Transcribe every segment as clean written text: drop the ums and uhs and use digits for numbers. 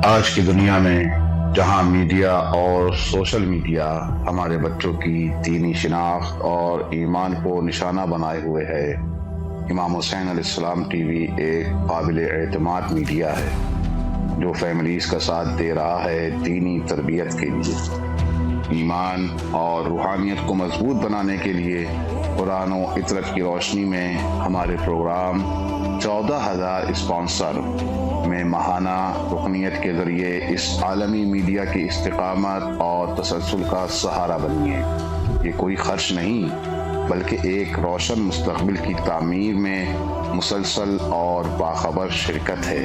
آج کی دنیا میں جہاں میڈیا اور سوشل میڈیا ہمارے بچوں کی دینی شناخت اور ایمان کو نشانہ بنائے ہوئے ہے، امام حسین علیہ السلام ٹی وی ایک قابل اعتماد میڈیا ہے جو فیملیز کا ساتھ دے رہا ہے دینی تربیت کے لیے، ایمان اور روحانیت کو مضبوط بنانے کے لیے۔ قرآن و عطرت کی روشنی میں ہمارے پروگرام 14,000 اسپانسر میں ماہانہ رکنیت کے ذریعے اس عالمی میڈیا کی استقامت اور تسلسل کا سہارا بنیے۔ یہ کوئی خرچ نہیں بلکہ ایک روشن مستقبل کی تعمیر میں مسلسل اور باخبر شرکت ہے۔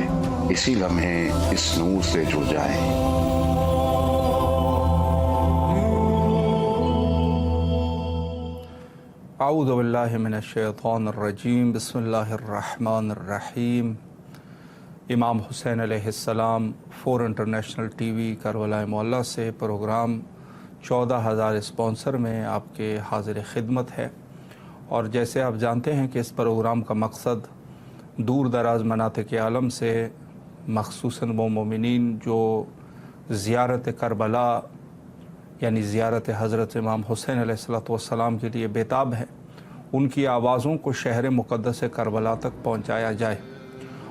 اسی لمحے اس نور سے جڑ جائیں۔ اعوذ باللہ من الشیطان الرجیم، بسم اللہ الرحمن الرحیم۔ امام حسین علیہ السلام 4 انٹرنیشنل ٹی وی کربلا معلیٰ سے پروگرام 14,000 اسپانسر میں آپ کے حاضر خدمت ہے، اور جیسے آپ جانتے ہیں کہ اس پروگرام کا مقصد دور دراز مناطق عالم سے مخصوصاً وہ مومنین جو زیارت کربلا یعنی زیارت حضرت امام حسین علیہ السلام کے لیے بیتاب ہیں، ان کی آوازوں کو شہر مقدس کربلا تک پہنچایا جائے،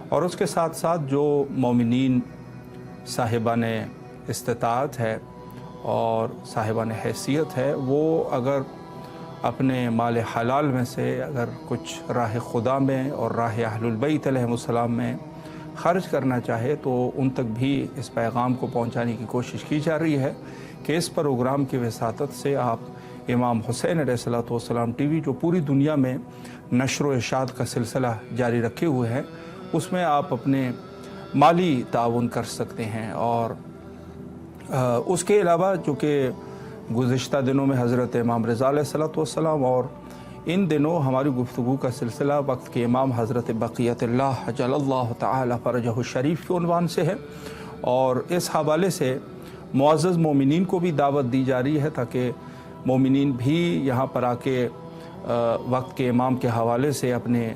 اور اس کے ساتھ ساتھ جو مومنین صاحبان استطاعت ہے اور صاحبان حیثیت ہے، وہ اگر اپنے مال حلال میں سے اگر کچھ راہ خدا میں اور راہ اہل البیت علیہ السلام میں خرچ کرنا چاہے تو ان تک بھی اس پیغام کو پہنچانے کی کوشش کی جا رہی ہے کہ اس پروگرام کی وساطت سے آپ امام حسین علیہ السلام ٹی وی جو پوری دنیا میں نشر و اشاعت کا سلسلہ جاری رکھے ہوئے ہیں، اس میں آپ اپنے مالی تعاون کر سکتے ہیں۔ اور اس کے علاوہ جو کہ گزشتہ دنوں میں حضرت امام رضا علیہ السلام اور ان دنوں ہماری گفتگو کا سلسلہ وقت کے امام حضرت بقیت اللہ عجل اللہ تعالی فرجہ الشریف کے عنوان سے ہے، اور اس حوالے سے معزز مومنین کو بھی دعوت دی جا رہی ہے تاکہ مومنین بھی یہاں پر آ کے وقت کے امام کے حوالے سے اپنے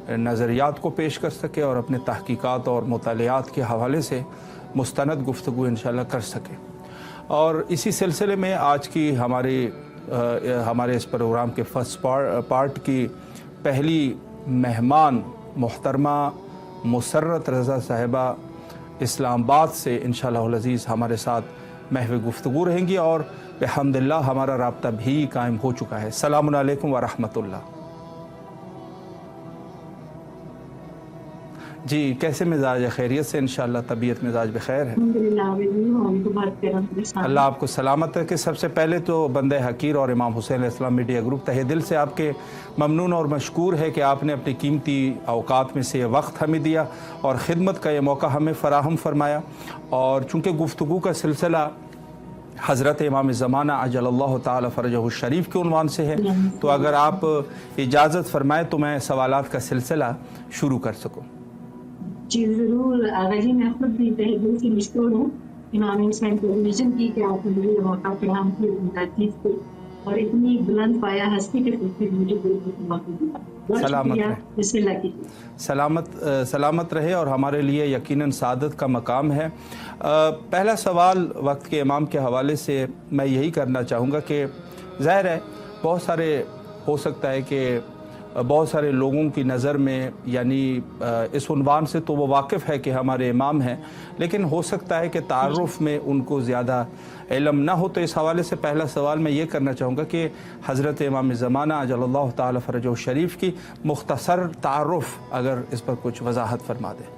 نظریات کو پیش کر سکے اور اپنے تحقیقات اور مطالعات کے حوالے سے مستند گفتگو انشاءاللہ کر سکے۔ اور اسی سلسلے میں آج کی ہمارے اس پروگرام کے فرسٹ پارٹ کی پہلی مہمان محترمہ مسرت رضا صاحبہ اسلام آباد سے انشاءاللہ العزیز ہمارے ساتھ محو گفتگو رہیں گی، اور بحمداللہ ہمارا رابطہ بھی قائم ہو چکا ہے۔ السلام علیکم ورحمۃ اللہ۔ جی، کیسے مزاج ہے؟ خیریت سے؟ انشاءاللہ طبیعت مزاج بخیر ہے؟ اللہ آپ کو سلامت ہے۔ کہ سب سے پہلے تو بندہ حقیر اور امام حسین علیہ السلام میڈیا گروپ تہہ دل سے آپ کے ممنون اور مشکور ہے کہ آپ نے اپنی قیمتی اوقات میں سے یہ وقت ہمیں دیا اور خدمت کا یہ موقع ہمیں فراہم فرمایا۔ اور چونکہ گفتگو کا سلسلہ حضرت امام زمانہ عجل اللہ تعالی فرجہ الشریف کے عنوان سے ہے، تو اگر آپ اجازت فرمائیں تو میں سوالات کا سلسلہ شروع کر سکوں۔ جی ضرور آغا جی، میں خود بھی تہہ دل سے مشکور ہوں امام حسین ٹیلی ویژن کی کہ آپ نے مجھے یہ موقع فراہم کیا کو اور اتنی بلند پایا ہستی کے پھر مجھے موقع دیا۔ سلامت رہے، بسم اللہ کی سلامت رہے، اور ہمارے لیے یقیناً سعادت کا مقام ہے۔ پہلا سوال وقت کے امام کے حوالے سے میں یہی کرنا چاہوں گا کہ ظاہر ہے بہت سارے ہو سکتا ہے کہ بہت سارے لوگوں کی نظر میں یعنی اس عنوان سے تو وہ واقف ہے کہ ہمارے امام ہیں، لیکن ہو سکتا ہے کہ تعارف میں ان کو زیادہ علم نہ ہو، تو اس حوالے سے پہلا سوال میں یہ کرنا چاہوں گا کہ حضرت امام زمانہ عجل اللہ تعالی فرجہ الشریف کی مختصر تعارف اگر اس پر کچھ وضاحت فرما دیں۔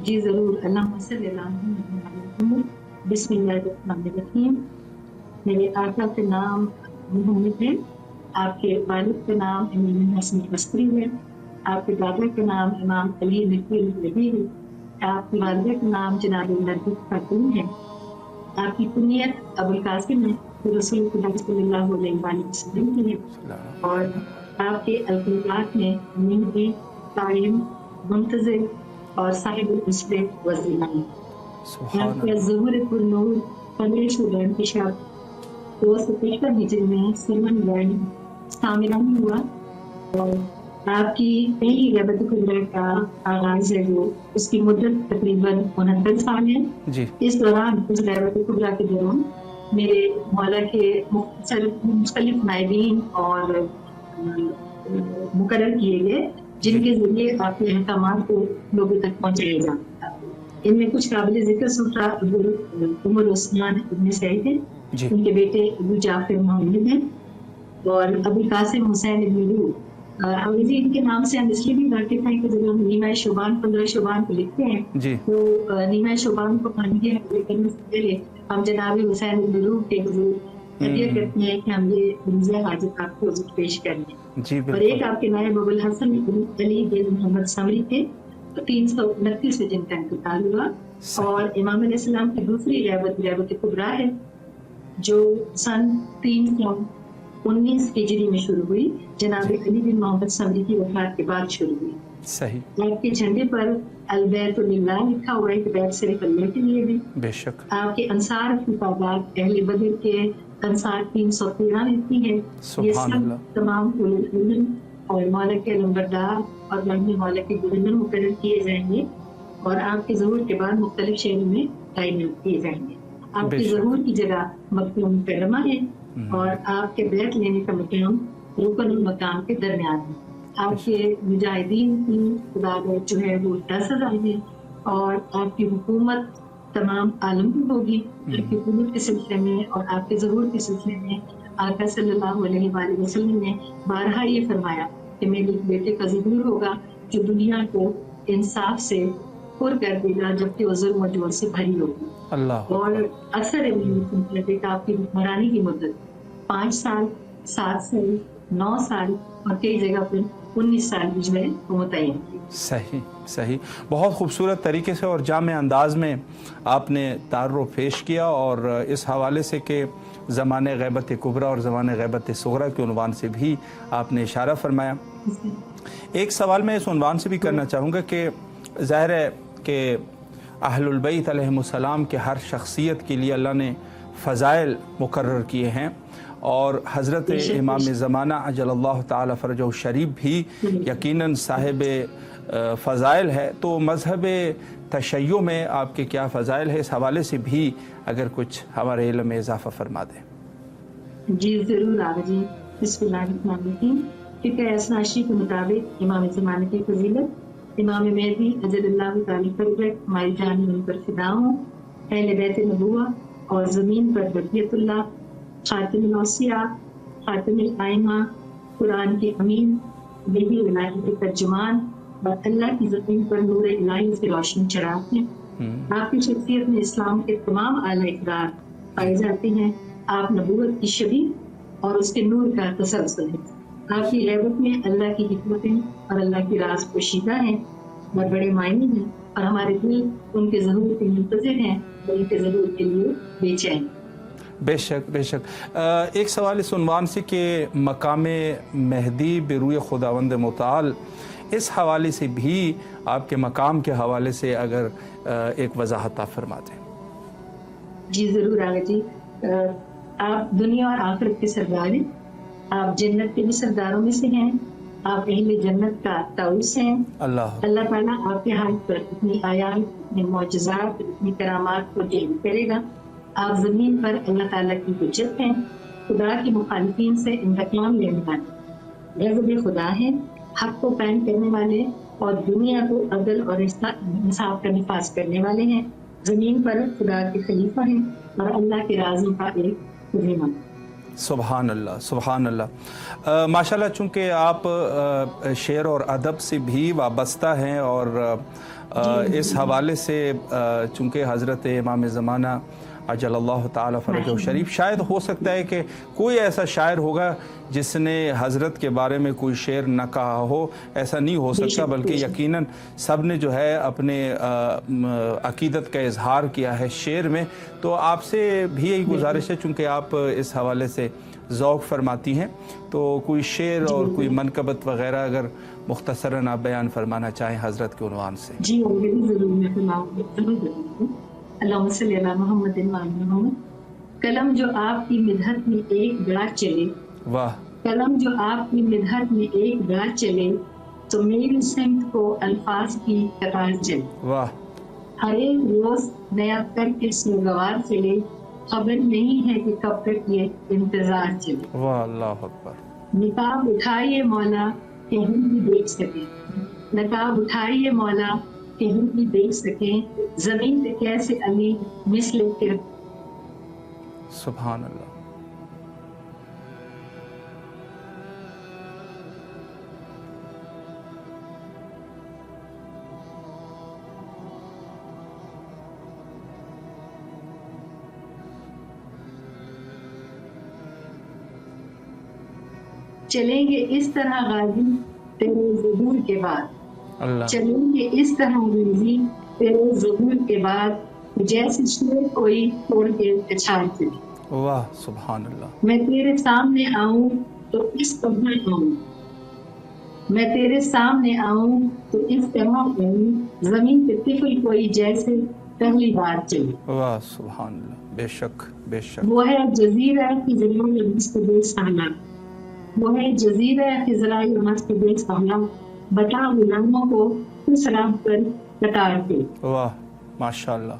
جی ضرور، اللہم صلی اللہ علیہ بسم اللہ الرحمن الرحیم۔ میرے آقا کے نام محمد ہے، آپ کے والد کا نام امام حسن بصری ہے، آپ کے دادا کا نام امام علی نقی النبی ہے، آپ کی والدہ کا نام جناب نرگس خاتون ہے، آپ کی کنیت ابوالقاسم ہے، رسول خدا صلی اللہ علیہ وسلم کی ہے، اور آپ کے القابات میں مہدی، قائم، منتظر اور صاحب المصباح وزیران۔ آپ کا ظہور پر نور پندرہ شعبان کی شب 253 ہجری میں سلمان وین سامرانی ہوا، اور آپ کی پہلی غیبت کبریٰ کا آغاز ہے جو اس کی مدت تقریباً 69 سال ہے. جی اس دوران اس غیبت کبریٰ کے دوران میرے مولا کے مختلف نائبین اور مقرر کیے گئے جن کے ذریعے آپ کے احکامات کو لوگوں تک پہنچایا جاتا تھا. ان میں کچھ قابل ذکر سلطا عمر عثمان ابن سعید ہیں, ان کے بیٹے ابو جعفر محمد ہیں, اور ابو قاسم حسین ابن رو. انگریزی ان کے نام سے ہم اس لیے بھی واقف ہیں کہ جب ہم نیمہ شعبان 15 شعبان کو لکھتے ہیں تو نیمہ شعبان کو پانی کے حوالے کرنے سے پہلے ہم جناب حسین ابن رو کے حضور ہدیہ کرتے ہیں کہ ہم یہ عریضہ حاجت آپ کو حضور پیش کریں. اور ایک آپ کے نائب ابو الحسن علی بن محمد سمری تھے 329 میں جن کا انتقال ہوا. اور امام علیہ السلام کی دوسری غیبت کبریٰ ہے جو سن 319 ہجری میں شروع ہوئی, جناب علی بن محمد سمری کی وفات کے بعد شروع ہوئی. صحیح. آپ کے جھنڈے پر البیت للہ لکھا ہوا ہے کہ بیت صرف اللہ کے لیے بھی. بے شک. آپ کے انصار کی تعداد اہل بدر کے انصار 313 رہتی ہے. یہ سب تمام علم اور مولا کے علمبردار اور مولا کے گورنر مقرر کیے جائیں گے, اور آپ کے ظہور کے بعد مختلف شہروں میں تعینات کیے جائیں گے. آپ کے ظہور کی جگہ مکہ مکرمہ ہے, اور آپ کے بیعت لینے کا مقام رکن المقام کے درمیان ہے. آپ کے مجاہدین کی تعداد جو ہے وہ 10,000 ہے, اور آپ کی حکومت تمام عالم کی ہوگی. آپ کی حکومت کے سلسلے میں اور آپ کے ظہور کے سلسلے میں آقا صلی اللہ علیہ وآلہ وسلم نے بارہا یہ فرمایا کہ میرے بیٹے کا ظہور ہوگا جو دنیا کو انصاف سے پر کر دے گا جبکہ وہ ظلم و جور سے بھری ہوگی. اور اکثر آپ کی حکمرانی کی مدت 5 سال 7 سال 9 سال اور کئی جگہ پر 19 سال بھی جو ہے وہ متعین کی. صحیح. بہت خوبصورت طریقے سے اور جامع انداز میں آپ نے تعارف پیش کیا, اور اس حوالے سے کہ زمانِ غیبت کبریٰ اور زمانِ غیبت صغریٰ کے عنوان سے بھی آپ نے اشارہ فرمایا. ایک سوال میں اس عنوان سے بھی کرنا چاہوں گا کہ ظاہر ہے کہ اہل البیت علیہم السلام کے ہر شخصیت کے لیے اللہ نے فضائل مقرر کیے ہیں, اور حضرت امام زمانہ عجل اللہ تعالی فرجہ الشریف بھی یقیناً صاحب فضائل ہے. تو مذہب تشیع میں آپ کے کیا فضائل ہے, اس حوالے سے بھی اگر کچھ ہمارے علم میں اضافہ فرما دیں. جی ضرور آگا جی. بسم اللہ الرحمن الرحیم. فقہ اسناشی کے مطابق امام زمانے کی فضیلت امام مہدی عجل اللہ تعالی فرجہ ہماری جان ان پر فدا ہوں, اہل بیت نبوہ اور زمین پر بقیت اللہ, خاتم الاوصیاء, خاتم الائمہ, قرآن کے امین, بےبی الہی کے ترجمان, اور اللہ کی زمین پر نور الہی سے روشنی چراغ ہیں. آپ کی شخصیت میں اسلام کے تمام اعلیٰ اقدار پائے جاتے ہیں. آپ نبوت کی شبیہ اور اس کے نور کا تسلسل ہے. آپ کی غیبت میں اللہ کی حکمتیں اور اللہ کی راز پوشیدہ ہیں اور بڑے معنی ہیں, اور ہمارے دل ان کے ظہور کے منتظر ہیں اور ان کے ظہور کے لیے بے چین. بے شک. ایک سوال اس عنوان سے کہ مقام مہدی بروئے خداوند متعال, اس حوالے سے بھی آپ کے مقام کے حوالے سے اگر ایک وضاحت آپ فرما دیں. جی ضرور آگا جی. آپ دنیا اور آخرت کے سردار ہیں, آپ جنت کے بھی سرداروں میں سے ہیں, آپ اہل جنت کا طاؤس ہیں. اللہ تعالیٰ آپ کے ہاتھ پر اپنی آیات, اپنے معجزات, اپنی کرامات کو جاری کرے گا. آپ زمین پر اللہ تعالیٰ کی حجت ہیں, خدا کی مخالفین سے انتقام لینے والے, غضب خدا ہیں, حق کو قائم کرنے والے اور دنیا کو عدل اور انصاف کا نفاذ کرنے والے ہیں. زمین پر خدا کے خلیفہ ہیں اور اللہ کے رازوں کا ایک خزینہ. سبحان اللہ. ماشاءاللہ, چونکہ آپ شعر اور ادب سے بھی وابستہ ہیں, اور اس حوالے سے چونکہ حضرت امام زمانہ عجل اللہ تعالی فرجہ شریف, شاید ہو سکتا ہے کہ کوئی ایسا شاعر ہوگا جس نے حضرت کے بارے میں کوئی شعر نہ کہا ہو, ایسا نہیں ہو سکتا, بلکہ یقیناً سب نے جو ہے اپنے عقیدت کا اظہار کیا ہے شعر میں. تو آپ سے بھی یہی گزارش ہے, چونکہ آپ اس حوالے سے ذوق فرماتی ہیں, تو کوئی شعر اور کوئی منقبت وغیرہ اگر مختصراً آپ بیان فرمانا چاہیں حضرت کے عنوان سے. جی ضرور, میں فرماؤں. اللہم صلی علی محمد وعلی محمد. قلم جو آپ کی مدحت میں ایک بڑا چلے, واہ. قلم جو آپ کی مدحت میں ایک بڑا چلے, تو میری سمت کو الفاظ کی قطار چلی. واہ ہر ایک روز نیا کر کے سوگوار چلے، خبر نہیں ہے کہ کب تک یہ انتظار چلے. واہ اللہ اکبر. نقاب اٹھائیے مولا کہ ہم بھی دیکھ سکیں، نقاب اٹھائیے مولا کہ ہم بھی دیکھ سکیں، زمین پہ کیسے علی مثل کے. سبحان اللہ. چلیں گے اس طرح غازی تیرے ظہور کے بعد، اللہ چلیں گے اس طرح غازی تیرے ظہور کے بعد، جیسے شیر کوئی توڑ کے اچھال چلے. واہ سبحان اللہ. میں تیرے سامنے آؤں تو اس طرح آؤں، میں تیرے سامنے آؤں تو اس طرح آؤں، زمین پہ طفل کوئی جیسے پہلی بار چلے. واہ سبحان اللہ. بے شک بے شک. وہ ہے جزیرہ خضراء مستدل سہلا، وہ ہے جزیرہ خضراء مستدل سہلا، بتا غلاموں کو اس راہ پر قطار پہ. واہ ماشاء اللہ.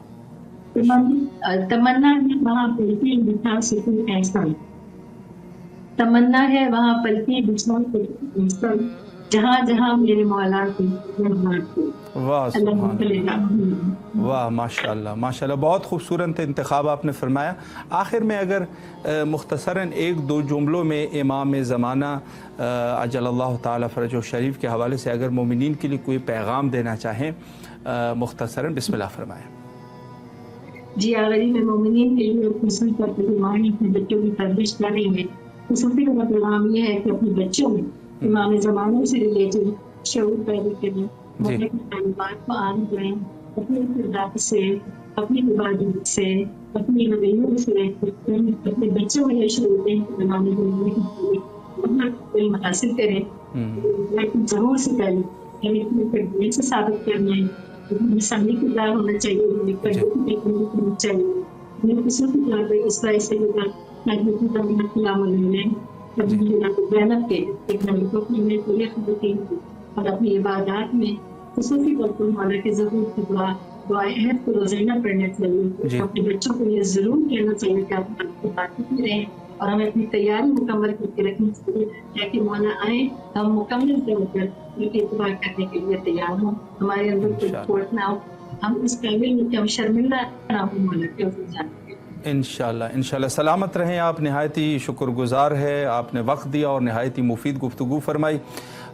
تمنا ہے وہاں پلکیں بچھا سکوں ایسا، تمنا ہے وہاں پلکیں بچھا سکوں ایسا، جہاں جہاں میرے مولا کی رحمت ہو. واہ سبحان اللہ. واہ ماشاء اللہ ماشاء اللہ. بہت خوبصورت انتخاب آپ نے فرمایا. آخر میں اگر مختصراً ایک دو جملوں میں امام زمانہ عجل اللہ تعالی فرجہ شریف کے حوالے سے اگر مومنین کے لیے کوئی پیغام دینا چاہیں مختصراً بسم اللہ فرمائیں. جی غریب مومنین کے لیے خصوصی طور پر اپنے بچوں کی پرورش کر رہی ہے. خصوصی طور پر پیغام یہ ہے کہ اپنے بچوں میں امام زمانے سے ریلیٹڈ شعور پیدا کریں، مذہب کی تعلیمات کو عام کریں، اپنے کردار سے، اپنی عبادت سے، اپنی رویوں سے اپنے بچوں میں یہ شعور دیں کہ امام زمانے کی اپنا علم حاصل کریں. لیکن ضرور سے پہلے ہمیں اپنے کردار سے ثابت کرنا ہے، مثالی کردار ہونا چاہیے، کرنا چاہیے. میرے خصوصی طور پر اس طرح سے محنت کے ایک اور اپنی عبادات میں خصوصی طور پر مولا کے ضرور کی دعا عہد کو روزانہ پڑھنا چاہیے. اپنے بچوں کو یہ ضرور کہنا چاہیے کہ آپ عبادت میں رہیں اور ہمیں اپنی تیاری مکمل کر کے رکھنی چاہیے تاکہ مولا آئے ہم مکمل طور پر ان کے اتباع کرنے کے لیے تیار ہوں، ہمارے اندر کوئی کھوٹ نہ ہو، ہم اس قابل میں کہ ہم شرمندہ نہ ہوں مولا کے حضور جانے. انشاءاللہ سلامت رہیں آپ. نہایت ہی شکر گزار ہے آپ نے وقت دیا اور نہایت ہی مفید گفتگو فرمائی.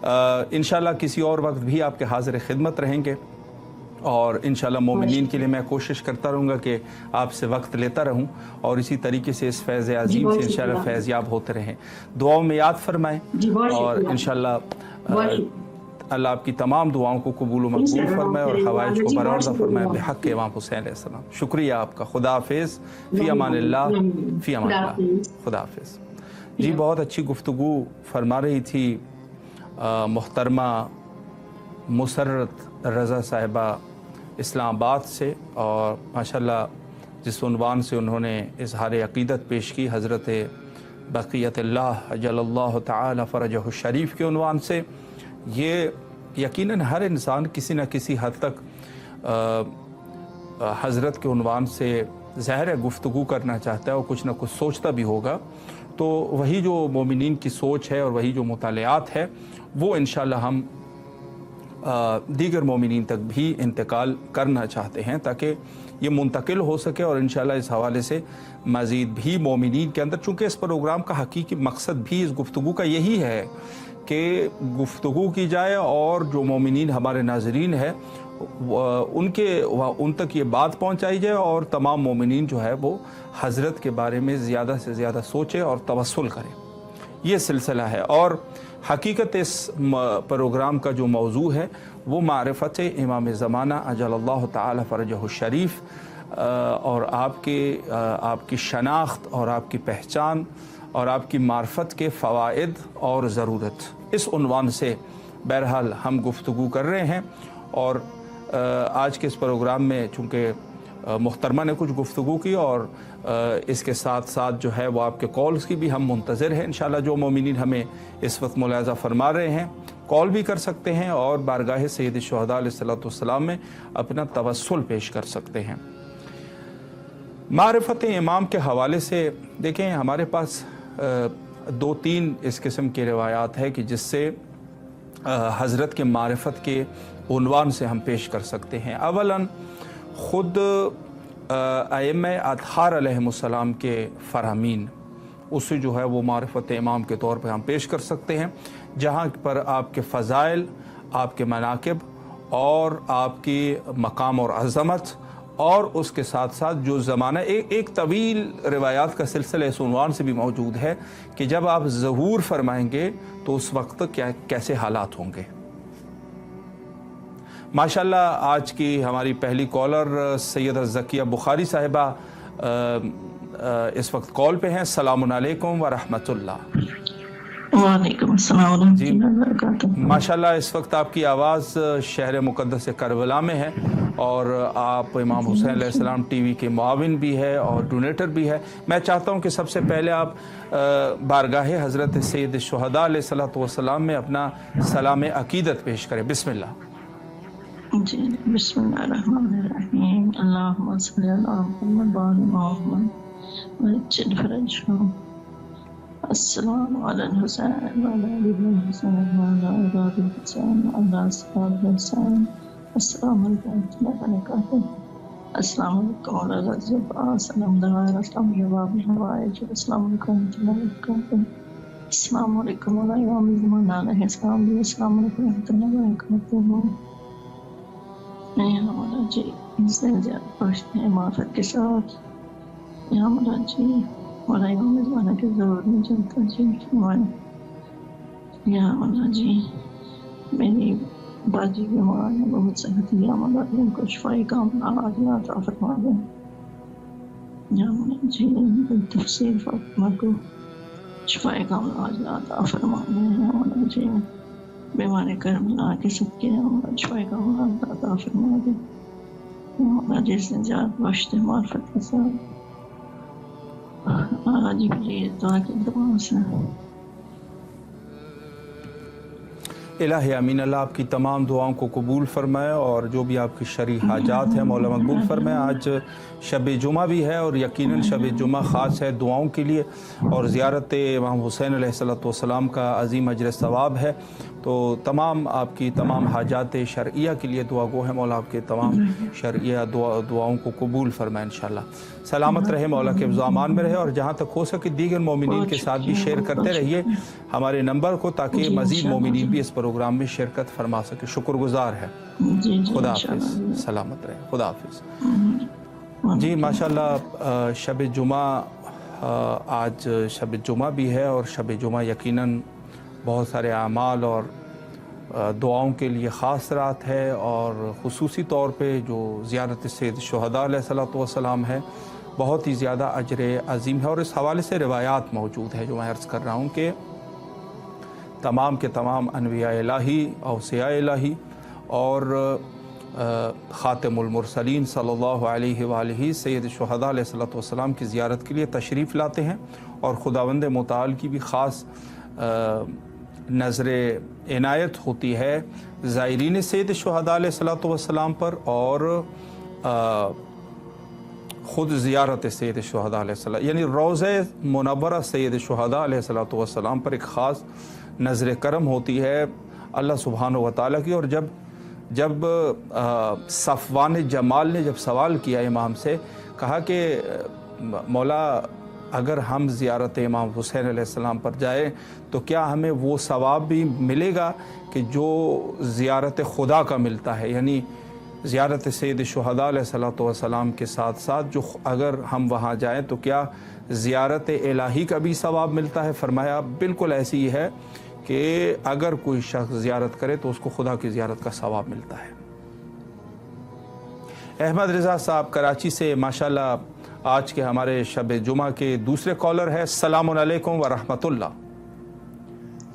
انشاءاللہ کسی اور وقت بھی آپ کے حاضر خدمت رہیں گے اور انشاءاللہ مومنین کے لیے میں کوشش کرتا رہوں گا کہ آپ سے وقت لیتا رہوں اور اسی طریقے سے اس فیض عظیم سے انشاءاللہ فیض یاب ہوتے رہیں. دعاؤں میں یاد فرمائیں اور انشاءاللہ اللہ آپ کی تمام دعاؤں کو قبول و مقبول فرمائے اور حوائج کو برآمدہ فرمائے بحق امام حسین علیہ السلام. شکریہ آپ کا. خدا حافظ. فی امان اللہ. فی امان اللہ. خدا حافظ. جی بہت اچھی گفتگو فرما رہی تھی محترمہ مسرت رضا صاحبہ اسلام آباد سے، اور ماشاءاللہ جس عنوان سے انہوں نے اظہار عقیدت پیش کی حضرت بقیت اللہ عجل اللہ تعالی فرجہ الشریف کے عنوان سے، یہ یقیناً ہر انسان کسی نہ کسی حد تک حضرت کے عنوان سے ظاہر ہے گفتگو کرنا چاہتا ہے اور کچھ نہ کچھ سوچتا بھی ہوگا. تو وہی جو مومنین کی سوچ ہے اور وہی جو مطالعات ہے وہ انشاءاللہ ہم دیگر مومنین تک بھی انتقال کرنا چاہتے ہیں تاکہ یہ منتقل ہو سکے اور انشاءاللہ اس حوالے سے مزید بھی مومنین کے اندر، چونکہ اس پروگرام کا حقیقی مقصد بھی اس گفتگو کا یہی ہے کہ گفتگو کی جائے اور جو مومنین ہمارے ناظرین ہیں ان تک یہ بات پہنچائی جائے اور تمام مومنین جو ہے وہ حضرت کے بارے میں زیادہ سے زیادہ سوچے اور توسل کریں. یہ سلسلہ ہے اور حقیقت اس پروگرام کا جو موضوع ہے وہ معرفت امام زمانہ عجل اللہ تعالی فرجہ الشریف اور آپ کی شناخت اور آپ کی پہچان اور آپ کی معرفت کے فوائد اور ضرورت، اس عنوان سے بہرحال ہم گفتگو کر رہے ہیں. اور آج کے اس پروگرام میں چونکہ محترمہ نے کچھ گفتگو کی اور اس کے ساتھ ساتھ جو ہے وہ آپ کے کالز کی بھی ہم منتظر ہیں انشاءاللہ. جو مومنین ہمیں اس وقت ملاحظہ فرما رہے ہیں کال بھی کر سکتے ہیں اور بارگاہ سید الشہداء علیہ الصلوۃ والسلام میں اپنا توسل پیش کر سکتے ہیں۔ معرفت امام کے حوالے سے دیکھیں، ہمارے پاس 2-3 اس قسم کی روایات ہے کہ جس سے حضرت کے معرفت کے عنوان سے ہم پیش کر سکتے ہیں۔ اولاً خود ائمہ اطہار علیہم السلام کے فرامین، اسے جو ہے وہ معرفت امام کے طور پہ ہم پیش کر سکتے ہیں، جہاں پر آپ کے فضائل، آپ کے مناقب اور آپ کی مقام اور عظمت، اور اس کے ساتھ ساتھ جو زمانہ ایک طویل روایات کا سلسلہ اس عنوان سے بھی موجود ہے کہ جب آپ ظہور فرمائیں گے تو اس وقت کیسے حالات ہوں گے۔ ماشاءاللہ آج کی ہماری پہلی کالر سیدہ زکیہ بخاری صاحبہ اس وقت کال پہ ہیں۔ السلام علیکم ورحمۃ اللہ۔ وعلیکم السلام ورحمۃ اللہ وبرکاتہ۔ ماشاءاللہ اس وقت آپ کی آواز شہر مقدس کربلا میں ہے، اور آپ امام حسین علیہ السلام ٹی وی کے معاون بھی ہے اور ڈونیٹر بھی ہے۔ میں چاہتا ہوں کہ سب سے پہلے آپ بارگاہ حضرت سید الشہداء علیہ الصلوۃ والسلام میں اپنا سلام عقیدت پیش کریں۔ بسم اللہ۔ جی، بسم اللہ الرحمن الرحیم۔ اللہم صلی علی محمد وعلی محمد وعجل فرجهم۔ السلام علی الحسین وعلی آل الحسین وعلی اولاد الحسین وعلی اصحاب الحسین۔ السلام علیکم ورحمۃ اللہ وبرکاتہ۔ السلام علیکم ورحمۃ اللہ، السلام علیکم، السلام علیکم، السلام علیکم ورحمۃ اللہ وبرکاتہ۔ السلام علیکم علیہ السلام، السلام علیکم ورحمۃ اللہ وبرکاتہ۔ ہمارا جی پڑھتے ہیں معرفت کے ساتھ، ہمارا جی ہمارا امام زمانہ کے ضرور نہیں چلتا جی، ہمارا جی میری باجی بیمار ہے بہت سخت، ہمارا ان کو شفائی کاملہ عطا فرما دیں، ہمارا جی تفصیل فاطمہ کو شفائی کاملہ عطا فرما دیں، ہمارا جی بیماری کربلا کے سب کے ہمارا شفائی کاملہ عطا فرما دیں، ہمارا جس نجات بخش معرفت کے ساتھ۔ جی پلیز دعا کی دعا سے۔ الہی امین، اللہ آپ کی تمام دعاؤں کو قبول فرمائے، اور جو بھی آپ کی شرعی حاجات ہیں مولا مقبول فرمائے۔ آج شب جمعہ بھی ہے، اور یقیناً شب جمعہ خاص ہے دعاؤں کے لیے، اور زیارت امام حسین علیہ الصلوۃ والسلام کا عظیم اجر ثواب ہے، تو تمام آپ کی تمام حاجات شرعیہ کے لیے دعا گو ہے، مولا آپ کے تمام شرعیہ دعاؤں کو قبول فرمائے انشاءاللہ۔ سلامت رہے، مولا کے حفظ و امان میں رہے، اور جہاں تک ہو سکے دیگر مومنین کے ساتھ بھی شیئر کرتے رہیے ہمارے نمبر کو، تاکہ مزید مومنین بھی اس پروگرام میں شرکت فرما سکے۔ شکر گزار ہے۔ خدا حافظ، سلامت رہے، خدا حافظ۔ جی ماشاءاللہ شب جمعہ، آج شب جمعہ بھی ہے، اور شب جمعہ یقیناً بہت سارے اعمال اور دعاؤں کے لیے خاص رات ہے، اور خصوصی طور پہ جو زیارت سید الشہداء علیہ الصلوۃ والسلام ہے بہت ہی زیادہ اجر عظیم ہے، اور اس حوالے سے روایات موجود ہے جو میں عرض کر رہا ہوں کہ تمام کے تمام انبیاء الہی، اوصیاء الہی اور خاتم المرسلین صلی اللہ علیہ وآلہ سید الشہداء علیہ الصلوۃ والسلام کی زیارت کے لیے تشریف لاتے ہیں، اور خداوند متعال کی بھی خاص نظر عنایت ہوتی ہے زائرین سید الشہداء علیہ الصلوۃ والسلام پر، اور خود زیارت سید الشہداء علیہ السلام یعنی روضہ منورہ سید الشہداء علیہ الصلوۃ والسلام پر ایک خاص نظر کرم ہوتی ہے اللہ سبحانہ و تعالیٰ کی۔ اور جب صفوان جمال نے جب سوال کیا امام سے، کہا کہ مولا اگر ہم زیارت امام حسین علیہ السلام پر جائیں تو کیا ہمیں وہ ثواب بھی ملے گا کہ جو زیارت خدا کا ملتا ہے، یعنی زیارت سید الشہداء علیہ الصلوۃ والسلام کے ساتھ ساتھ جو اگر ہم وہاں جائیں تو کیا زیارت الہی کا بھی ثواب ملتا ہے؟ فرمایا بالکل ایسی ہی ہے کہ اگر کوئی شخص زیارت کرے تو اس کو خدا کی زیارت کا ثواب ملتا ہے۔ احمد رضا صاحب کراچی سے ماشاءاللہ آج کے ہمارے شب جمعہ کے دوسرے کالر ہے۔ السلام علیکم ورحمۃ اللہ۔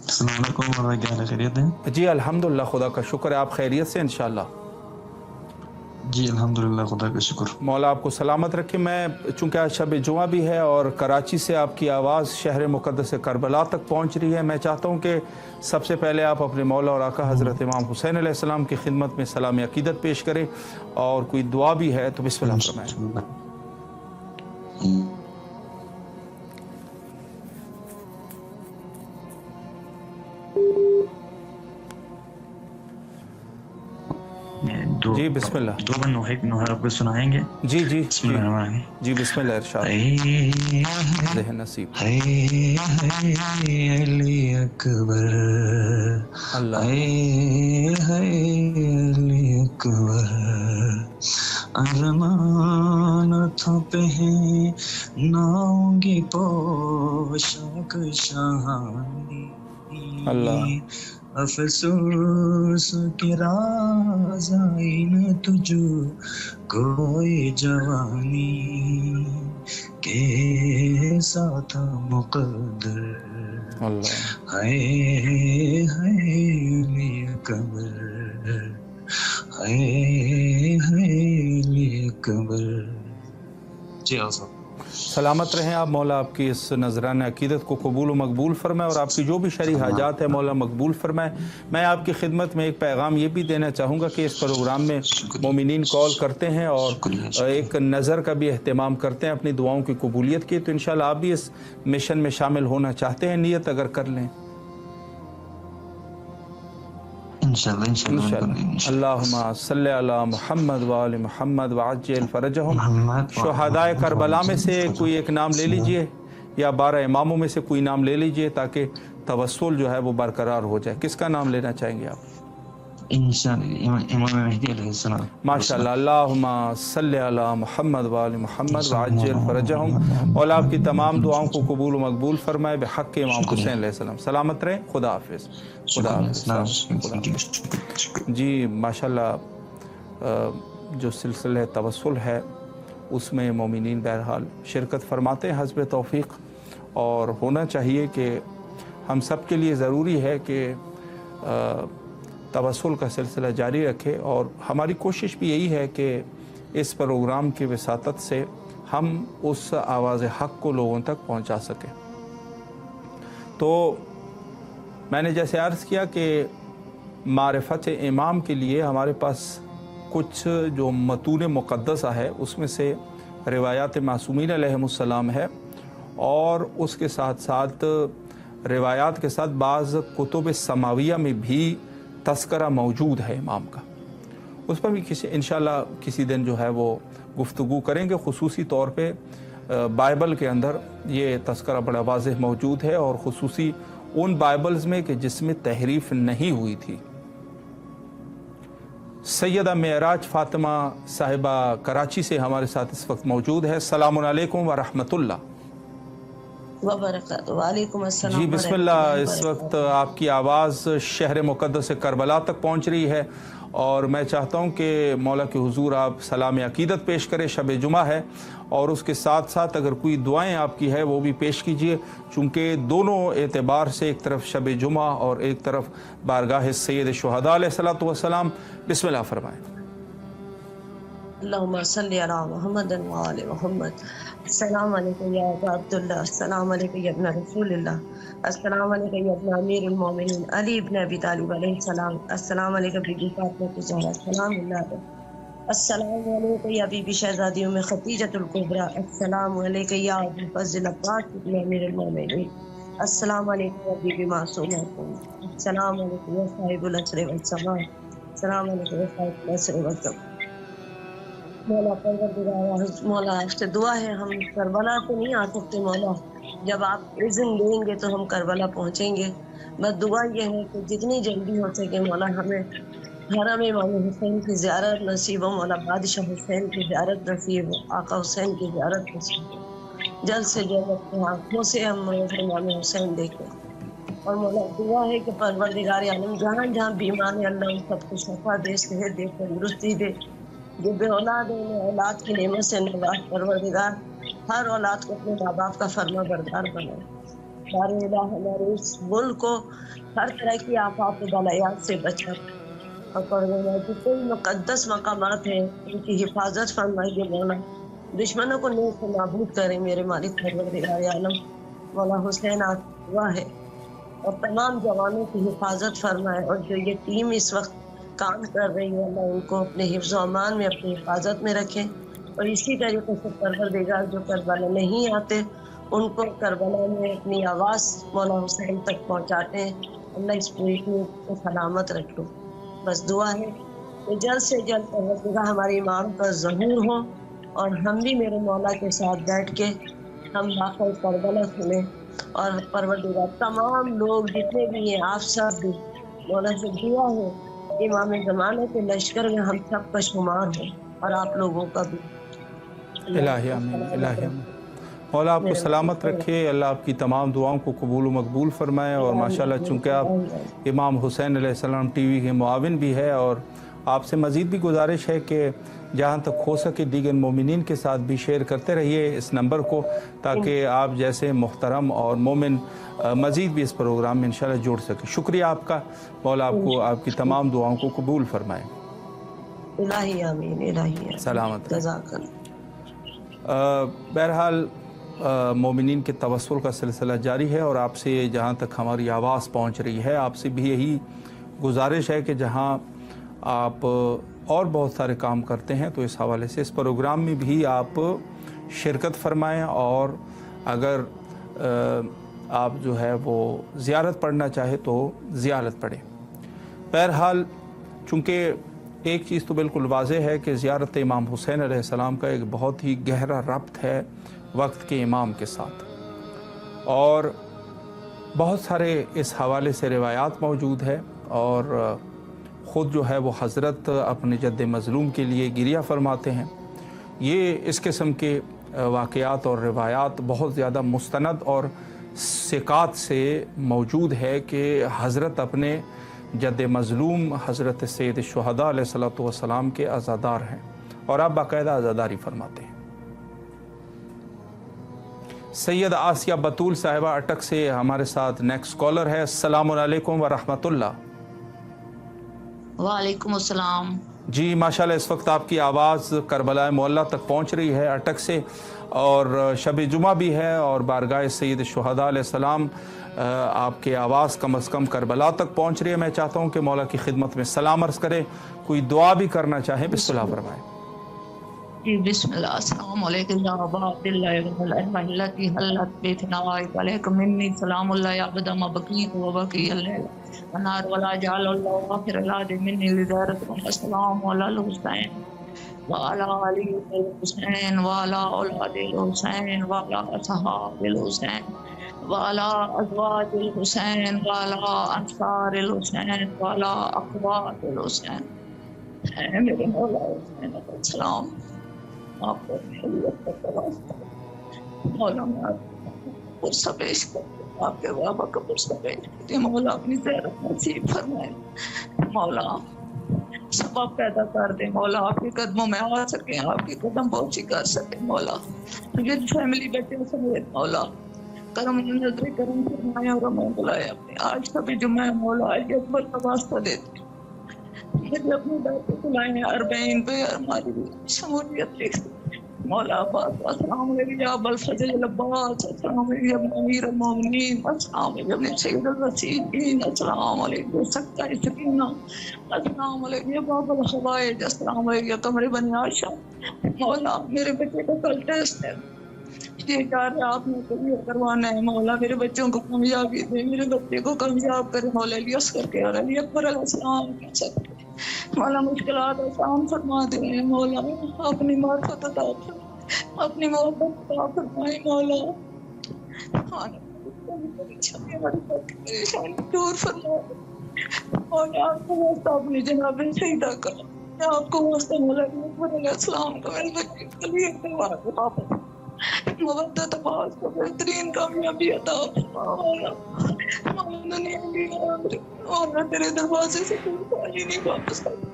السلام علیکم ورحمۃ اللہ، خیریت ہے؟ جی الحمدللہ، خدا کا شکر ہے، آپ خیریت سے انشاءاللہ؟ جی الحمدللہ، خدا کا شکر۔ مولا آپ کو سلامت رکھے۔ میں چونکہ آج شب جمعہ بھی ہے اور کراچی سے آپ کی آواز شہر مقدس کربلا تک پہنچ رہی ہے، میں چاہتا ہوں کہ سب سے پہلے آپ اپنے مولا اور آقا حضرت امام حسین علیہ السلام کی خدمت میں سلام عقیدت پیش کریں، اور کوئی دعا بھی ہے تو بسم اللہ فرمائیں۔ جی بسم اللہ۔ دو نوحہ آپ کو سنائیں گے؟ جی جی بسم اللہ الرحمن الرحیم۔ جی بسم اللہ، ارشاد ذہن نصیب۔ علی اکبر، اللہ علی اکبر، ارمان تو پہناؤں گی پوشاک شاہانی، اللہ افسوس کی راز آئی نہ تجھ کوئی جوانی، کیسا تھا مقدر، اللہ ہے علی اکبر، ہے علی اکبر۔ جی آسان سلامت رہیں آپ۔ مولا آپ کی اس نذرانہ عقیدت کو قبول و مقبول فرمائے، اور آپ کی جو بھی شرعی حاجات ہے مولا مقبول فرمائے۔ میں آپ کی خدمت میں ایک پیغام یہ بھی دینا چاہوں گا کہ اس پروگرام میں مومنین کال کرتے ہیں اور ایک نظر کا بھی اہتمام کرتے ہیں اپنی دعاؤں کی قبولیت کی، تو انشاءاللہ آپ بھی اس مشن میں شامل ہونا چاہتے ہیں، نیت اگر کر لیں انشاءاللہ۔ اللہم صلی علی محمد وآل محمد وعجل فرجہم۔ شہدائے کربلا میں سے کوئی ایک نام لے لیجئے، یا 12 اماموں میں سے کوئی نام لے لیجئے تاکہ توسل جو ہے وہ برقرار ہو جائے۔ کس کا نام لینا چاہیں گے آپ؟ انشاءاللہ امام مہدی علیہ السلام۔ ماشاءاللہ۔ اللہم صلی علی محمد وآل محمد وعجل فرجہم۔ اور آپ کی تمام دعاؤں کو قبول و مقبول فرمائے بحق امام حسین علیہ السلام۔ سلامت رہیں، خدا حافظ۔ خدا حافظ۔ جی ماشاءاللہ، جو سلسلہ توسل ہے اس میں مومنین بہرحال شرکت فرماتے ہیں حسب توفیق، اور ہونا چاہیے کہ ہم سب کے لیے ضروری ہے کہ توسل کا سلسلہ جاری رکھے، اور ہماری کوشش بھی یہی ہے کہ اس پروگرام کی وساطت سے ہم اس آواز حق کو لوگوں تک پہنچا سکیں۔ تو میں نے جیسے عرض کیا کہ معرفت امام کے لیے ہمارے پاس کچھ جو متون مقدسہ ہے اس میں سے روایات معصومین علیہم السلام ہے، اور اس کے ساتھ ساتھ روایات کے ساتھ بعض کتب سماویہ میں بھی تذکرہ موجود ہے امام کا، اس پر بھی انشاءاللہ کسی دن جو ہے وہ گفتگو کریں گے۔ خصوصی طور پہ بائبل کے اندر یہ تذکرہ بڑا واضح موجود ہے، اور خصوصی ان بائبلز میں کہ جس میں تحریف نہیں ہوئی تھی۔ سیدہ معراج فاطمہ صاحبہ کراچی سے ہمارے ساتھ اس وقت موجود ہے۔ السلام علیکم ورحمۃ اللہ وبرکاتہ۔ وعلیکم السلام۔ جی بسم اللہ۔ اس وقت آپ کی آواز شہر مقدس کربلا تک پہنچ رہی ہے، اور میں چاہتا ہوں کہ مولا کے حضور آپ سلام عقیدت پیش کریں، شب جمعہ ہے، اور اس کے ساتھ ساتھ اگر کوئی دعائیں آپ کی ہے وہ بھی پیش کیجئے، چونکہ دونوں اعتبار سے ایک طرف شب جمعہ اور ایک طرف بارگاہ سید شہداء علیہ السلام۔ بسم اللہ فرمائیں۔ اللہم صلی علی محمد وآل محمد۔ السلام علیکم یا ابا عبداللہ، السلام علیکم یا ابن رسول اللہ، السلام علیکم یا ابن امیر المومنین علی ابن ابی طالب علیہ السلام، السلام علیکم بی بی فاطمہ زہرا سلام اللہ علیہ، السلام علیکم یا بی بی شہزادی ام خدیجۃ الکبریٰ، السلام علیکم یا ابو الفضل عباس ابن امیر المومنین، السلام علیکم یا بی بی معصومہ، السلام علیکم یا صاحب العصر والزمان، السلام علیکم یا صاحب العصر والزمان۔ مولا پروردگار، مولا آپ سے دعا ہے، ہم کربلا تو نہیں آ سکتے مولا، جب آپ اذن دیں گے تو ہم کربلا پہنچیں گے۔ بس دعا یہ ہے کہ جتنی جلدی ہو سکے مولا ہمیں حرم امام حسین کی زیارت نصیب ہو، مولا بادشاہ حسین کی زیارت نصیب ہو، آقا حسین کی زیارت نصیب ہو، جلد سے جلد اپنے آنکھوں سے ہم امام حسین دیکھیں۔ اور مولا دعا ہے کہ پروردگار عالم جہاں جہاں بیمار ہیں اللہ ان سب کو شفا دے، صحت دے، تندرستی دے، جو بے اولاد ہیں اولاد کی نعمت سے نواز، پروردگار ہر اولاد کو اپنے ماں باپ کا فرما بردار بنائے۔ بار الہ ہمارے اس ملک کو ہر طرح کی آفات و بلایات سے بچا، اور پروردگار جتنے بھی مقدس مقامات ہیں ان کی حفاظت فرمائیے مولا، دشمنوں کو نیز سے نابود کریں میرے مالک پروردگار عالم۔ مولا حسین آپ ہوا ہے اور تمام جوانوں کی حفاظت فرمائے، اور جو یہ ٹیم اس وقت کام کر رہی ہے اللہ ان کو اپنے حفظ و امان میں اپنی حفاظت میں رکھیں، اور اسی طریقے سے پروردگار جو کربلا نہیں آتے ان کو کربلا میں اپنی آواز مولا حسین تک پہنچاتے ہیں، اللہ اس پوری ٹیم کو سلامت رکھو۔ بس دعا ہے کہ جلد سے جلد پروردگار ہماری امام کا ظہور ہو، اور ہم بھی میرے مولا کے ساتھ بیٹھ کے ہم واقعہ کربلا سنیں، اور پروردگار تمام لوگ جتنے بھی ہیں آپ سب بھی مولا سے دعا ہے کہ امام زمانے کے لشکر میں ہم سب کا شمار ہو، اور آپ لوگوں کا بھی۔ الہی آمین، الہی آمین۔ مولا آپ کو سلامت رکھے، اللہ آپ کی تمام دعاؤں کو قبول و مقبول فرمائے، اور ماشاءاللہ چونکہ آپ امام حسین علیہ السلام ٹی وی کے معاون بھی ہے، اور آپ سے مزید بھی گزارش ہے کہ جہاں تک ہو سکے دیگر مومنین کے ساتھ بھی شیئر کرتے رہیے اس نمبر کو، تاکہ آپ جیسے محترم اور مومن مزید بھی اس پروگرام میں انشاءاللہ جوڑ سکے۔ شکریہ آپ کا، مولا آپ کو آپ کی تمام دعاؤں کو قبول فرمائے۔ الہی آمین، الہی آمین، سلامت رہیں۔ جزاک اللہ۔ بہرحال مومنین کے توسل کا سلسلہ جاری ہے، اور آپ سے جہاں تک ہماری آواز پہنچ رہی ہے آپ سے بھی یہی گزارش ہے کہ جہاں آپ اور بہت سارے کام کرتے ہیں تو اس حوالے سے اس پروگرام میں بھی آپ شرکت فرمائیں، اور اگر آپ جو ہے وہ زیارت پڑھنا چاہے تو زیارت پڑھیں۔ بہرحال چونکہ ایک چیز تو بالکل واضح ہے کہ زیارت امام حسین علیہ السلام کا ایک بہت ہی گہرا ربط ہے وقت کے امام کے ساتھ، اور بہت سارے اس حوالے سے روایات موجود ہے، اور خود جو ہے وہ حضرت اپنے جد مظلوم کے لیے گریہ فرماتے ہیں۔ یہ اس قسم کے واقعات اور روایات بہت زیادہ مستند اور ثقات سے موجود ہے کہ حضرت اپنے جد مظلوم حضرت سید الشہداء علیہ الصلوۃ والسلام کے عزادار ہیں، اور آپ باقاعدہ عزاداری فرماتے ہیں۔ سید آسیہ بطول صاحبہ اٹک سے ہمارے ساتھ نیکسٹ کالر ہے۔ السلام علیکم ورحمۃ اللہ۔ وعلیکم السلام۔ جی ماشاءاللہ اس وقت آپ کی آواز کربلا معلیٰ تک پہنچ رہی ہے اٹک سے، اور شب جمعہ بھی ہے، اور بارگاہ سید الشہداء علیہ السلام آپ کے آواز کم از کم کربلا تک پہنچ رہی ہے۔ میں چاہتا ہوں کہ مولا کی خدمت میں سلام عرض کریں، کوئی دعا بھی کرنا چاہیں بسم اللہ فرمائیں۔ جی بسم اللہ۔ السلام علیکم یا ابا عبداللہ التي حلت بثنائك علیکم منی سلام اللہ یا ابدا ما بقیت و بقی اللہ ونار ولا جعل اللہ آخر العاد منی لزارت السلام علی الحسین وعلى علی الحسین وعلى اولاد الحسین وعلى اصحاب الحسین وعلى ازواج الحسین وعلى انصار الحسین وعلى اخوات الحسین۔ اے میرے مولا حسین علیہ السلام، آپ کو خیریت کا واسطہ مولا میں آپ کو سبیش کرتے، آپ کے بابا کا سبیش کرتے، مولا اپنی زیارت نصیب فرمائے، مولا سبب پیدا کر دے، مولا آپ کے قدموں میں آ سکیں، آپ کی قدم پہنچی کر سکیں، مولا ود فیملی بچے سمیت مولا کرم نظر کرم فرمائے اور ہمیں بلائے اپنے آج کا بھی جمعہ ہے مولا، آج اکبر کا واسطہ دیتے مجھے اپنے بیٹے کو لائیں اربعین پہ ہماری شمولیت لکھ مولا عباس السلام علیکم یا ابا الفضل العباس، السلام علیکم ابن امیر المومنین، السلام علیکم ابن سید الرسولین، السلام علیکم سکتہ سکینہ، السلام علیکم یا باب الخوائج، السلام علیکم یا قمر بنی عائشہ۔ مولا میرے بچے کا کل ٹیسٹ ہے، یہ کہہ رہے آپ نے کلیئر کروانا ہے، مولا میرے بچوں کو کامیابی دے، میرے بچے کو کامیاب کرے، مولا علی اصغر کے اور علی اکبر علیہ السلام کے ساتھ مولا مشکلات آسان فرما دے، مولا اپنی معرفت عطا فرمائے، اپنی محبت عطا فرمائے، مولا پریشانی دور فرمائے، مولا آپ کو واسطہ اپنی جناب سیدہ کا، میں آپ کو واسطہ مولا علی اکبر علیہ السلام کا میرے بچے کو کلیئر کروا دے، واپس مودت عباس کو بہترین کامیابی عطا فرما، مولا مولا دنیا کی مولا تیرے دروازے سے کوئی خالی نہیں واپس آتا.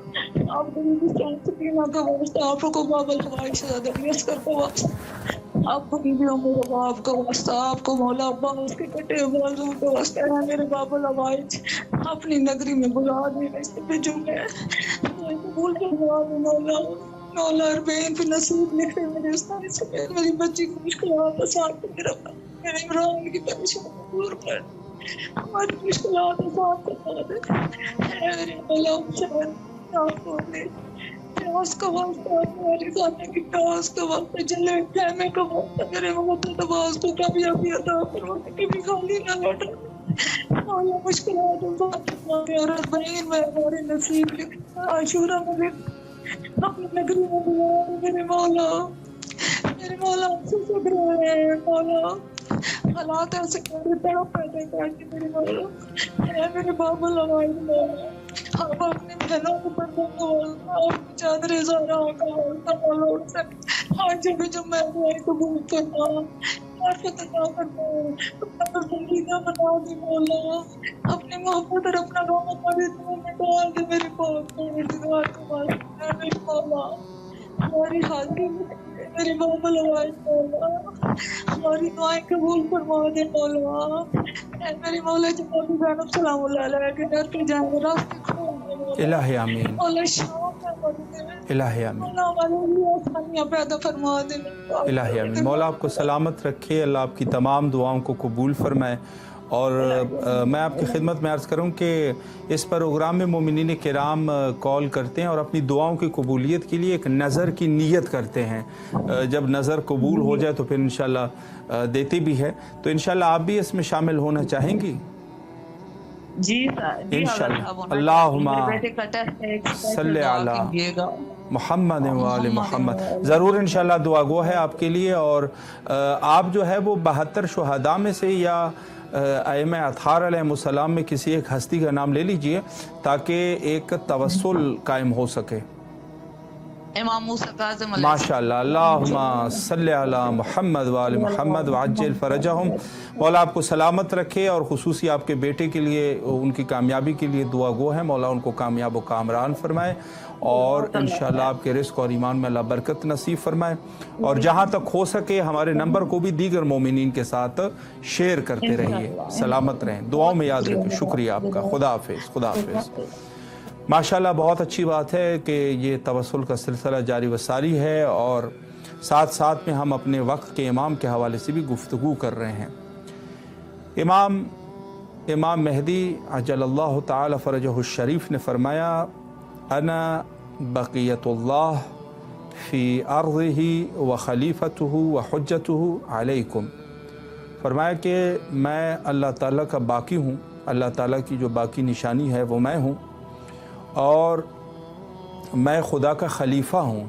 آپ کو بھی سکینہ کا واسطہ، آپ کو باب الحوائج شہادت یسر کا واسطہ، آپ کو بھی عمر باپ کا واسطہ، آپ کو مولا عباس کے کٹے بازو کا واسطہ ہے میرے باب الحوائج اپنی نگری میں بلا دے. اس پہ جملے قبول کروا دے مولا. مولا اربعین پہ نصیب لکھے میرے استاد سے میری بچی کو مشکلات آسان کر رکھا، میرے عمران کی پریشانی دور کر، ہماری مشکلات آسان کروا دے. اے میرے مولا شاید آپ کو دے پیاس کا واسطہ، ہماری خانے کی پیاس کا واسطہ، جلے خیمے کا واسطہ، میرے محمد نواز کو کامیابی عطا کرو، کبھی خالی نہ لوٹا. مولا مشکلات آسان کروا دے. اور اربعین میں ہمارے نصیب لکھنا، عاشورہ میں لکھ اپنی نگری میں بلا میرے مولا. میرے مولا ہم سے سب رہے ہیں مولا، حالات ایسے کرے تڑپ پیدا کر کے میرے مولا. اے میرے باب الحوائج مولا، آپ اپنے بہنوں کو پردہ کا واسطہ، آپ کی چادر زہرا کا واسطہ مولا ان سے ہر جگہ جو میں دعائیں قبول کرنا، معرفت عطا کرنا، اپنا پسندیدہ بنا دے مولا. اپنی محبت اور اپنا روح ہمارے دلوں میں ڈال دے میرے پاک پروردگار کا واسطہ. میرے مولا ہماری حاضری میں میرے باب الحوائج مولا ہماری دعائیں قبول فرما دے مولا. اے میری مولا جناب زینب سلام اللہ علیہ کے در پہ جائیں گے، راستے کھول دے مولا. الہ آمین، مولا شام میں مدد دے الہ آمین، مولا، ہمارے لیے آسانیاں پیدا فرما دے. الہ آمین. مولا آپ کو سلامت رکھے، اللہ آپ کی تمام دعاؤں کو قبول فرمائے. اور میں آپ کی خدمت میں عرض کروں کہ اس پروگرام میں مومنین کرام کال کرتے ہیں اور اپنی دعاؤں کی قبولیت کے لیے ایک نظر کی نیت کرتے ہیں. جب نظر قبول ہو جائے تو پھر انشاءاللہ دیتے بھی ہے. تو انشاءاللہ آپ بھی اس میں شامل ہونا چاہیں گی؟ جی انشاءاللہ. اللہم صلی علی محمد و آل محمد. ضرور انشاءاللہ دعا گو ہے آپ کے لیے. اور آپ جو ہے وہ 72 شہداء میں سے یا ائمہ اطہار علیہ السلام میں کسی ایک ہستی کا نام لے لیجئے تاکہ ایک توسل قائم ہو سکے. امام موسیٰ کاظم علیہ ماشاءاللہ. اللہم صلی علی محمد و آل محمد وعجل فرجہم. مولا آپ کو سلامت رکھے اور خصوصی آپ کے بیٹے کے لیے، ان کی کامیابی کے لیے دعا گو ہے. مولا ان کو کامیاب و کامران فرمائے اور انشاءاللہ آپ کے رزق اور ایمان میں اللہ برکت نصیب فرمائے. اور جہاں تک ہو سکے ہمارے نمبر کو بھی دیگر مومنین کے ساتھ شیئر کرتے رہیے. سلامت رہیں، دعاؤں میں یاد رکھیں. شکریہ آپ کا. خدا حافظ. خدا حافظ. ماشاءاللہ بہت اچھی بات ہے کہ یہ توسل کا سلسلہ جاری و ساری ہے اور ساتھ ساتھ میں ہم اپنے وقت کے امام کے حوالے سے بھی گفتگو کر رہے ہیں. امام مہدی عجل اللہ تعالی فرجہ الشریف نے فرمایا انا بقیت اللہ فی ارضہ و خلیفتہ و حجتہ علیکم. فرمایا کہ میں اللہ تعالیٰ کا باقی ہوں، اللہ تعالیٰ کی جو باقی نشانی ہے وہ میں ہوں، اور میں خدا کا خلیفہ ہوں.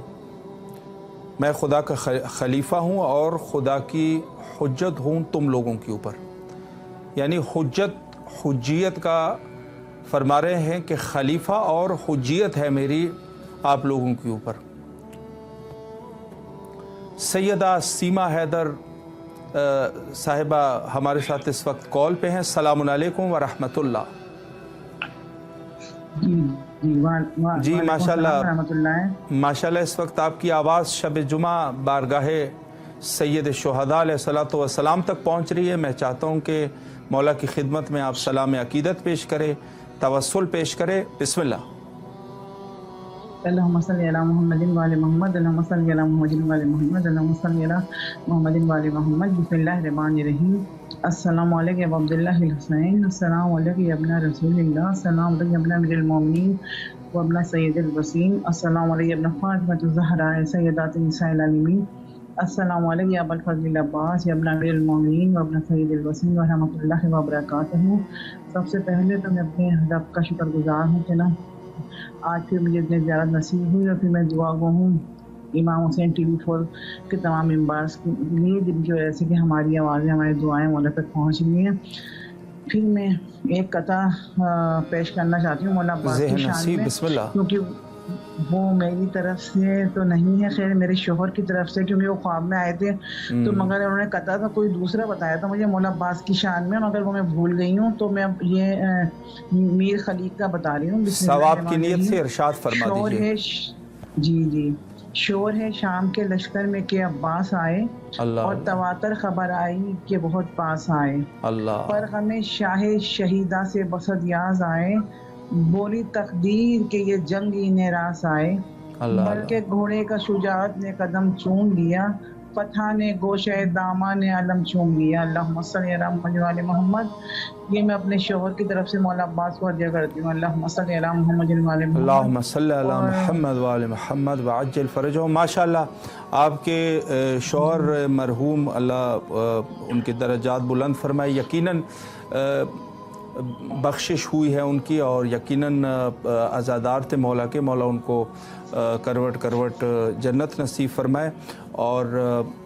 میں خدا کا خلیفہ ہوں اور خدا کی حجت ہوں تم لوگوں کے اوپر. یعنی حجیت کا فرما رہے ہیں کہ خلیفہ اور حجیت ہے میری آپ لوگوں کے اوپر. سیدہ سیما حیدر صاحبہ ہمارے ساتھ اس وقت کال پہ ہیں. السلام علیکم ورحمۃ اللہ. جی ماشاءاللہ اس وقت آپ کی آواز شب جمعہ بارگاہ سید شہداء علیہ الصلوۃ والسلام تک پہنچ رہی ہے. میں چاہتا ہوں کہ مولا کی خدمت میں آپ سلام عقیدت پیش کریں، توسل پیش کریں. بسم اللہ. اللہم صلی علی محمد و آل محمد، اللہم صلی علی محمد و آل محمد، اللہم صلی علی محمد و آل محمد. بسم اللہ الرحمن الرحیم. السلام علیکم ابو عبداللہ الحسین، السلام علیکم ابن رسول اللہ، السلام علیکم ابن امیر المومنین و ابن سید الوسیم، السلام علیکم ابن فاطمہ الزہرا سیدات نساء العالمین، السلام علیکم ابو الفضل عباس ابن امیر المومنین و ابن سید الوسیم و رحمۃ اللہ وبرکاتہ. سب سے پہلے تو میں اپنے رب کا شکر گزار ہوں کہ نا آج پھر مجھے اتنی زیارت نصیب ہوئی، اور پھر میں دعا گو ہوں امام حسین ٹی وی 4 کے تمام ممبرس کے لیے جن کی وجہ سے کہ ہماری آوازیں، ہماری دعائیں مولا تک پہنچ گئی ہیں. پھر میں ایک قطع پیش کرنا چاہتی ہوں مولا عباس کی شان میں، وہ میری طرف سے تو نہیں ہے، خیر میرے شوہر کی طرف سے، کیونکہ وہ خواب میں آئے تھے تو مگر انہوں نے قطع تھا کوئی دوسرا بتایا تھا مجھے مولا عباس کی شان میں، مگر وہ میں بھول گئی ہوں، تو میں اب یہ میر خلیق کا بتا رہی ہوں۔ بسم اللہ ثواب الرحمن کی نیت الرحیم۔ سے ارشاد فرما شور دیجیے۔ ہے جی شور ہے شام کے لشکر میں کہ عباس آئے، اللہ اور اللہ تواتر خبر آئی کہ بہت پاس آئے، اللہ پر ہمیں شاہ شہیدہ سے بسط یاز آئے، بولی تقدیر کہ یہ جنگی نراس آئے، اللہ بلکہ گھوڑے کا شجاعت نے قدم چوم لیا، فتح نے گوشہ دامان علم چوم لیا۔ اللہم صلی علی محمد وعلی محمد۔ یہ میں اپنے شوہر کی طرف سے مولا عباس کو ہدیہ کرتی ہوں۔ اللہم صلی علی محمد وعلی محمد۔ اللہم صلی علی محمد وعلی محمد وعجل فرجہم۔ ماشاءاللہ آپ کے شوہر مرحوم اللہ ان کے درجات بلند فرمائے، یقیناً بخشش ہوئی ہے ان کی، اور یقیناً عزادار تھے مولا کے، مولا ان کو کروٹ کروٹ جنت نصیب فرمائے، اور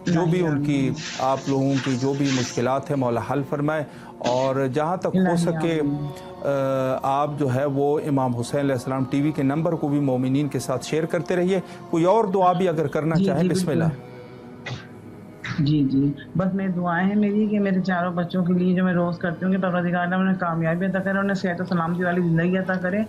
جو بھی ان کی آپ لوگوں کی جو بھی مشکلات ہیں مولا حل فرمائے، اور جہاں تک ہو سکے آپ جو ہے وہ امام حسین علیہ السلام ٹی وی کے نمبر کو بھی مومنین کے ساتھ شیئر کرتے رہیے۔ کوئی اور دعا بھی اگر کرنا چاہیں بسم اللہ۔ جی بس میری دعائیں ہیں میری کہ میرے چاروں بچوں کے لیے جو میں روز کرتی ہوں کہ پروردگار اللہ انہیں کامیابی عطا کرے، انہیں صحت و سلامتی والی زندگی عطا کرے،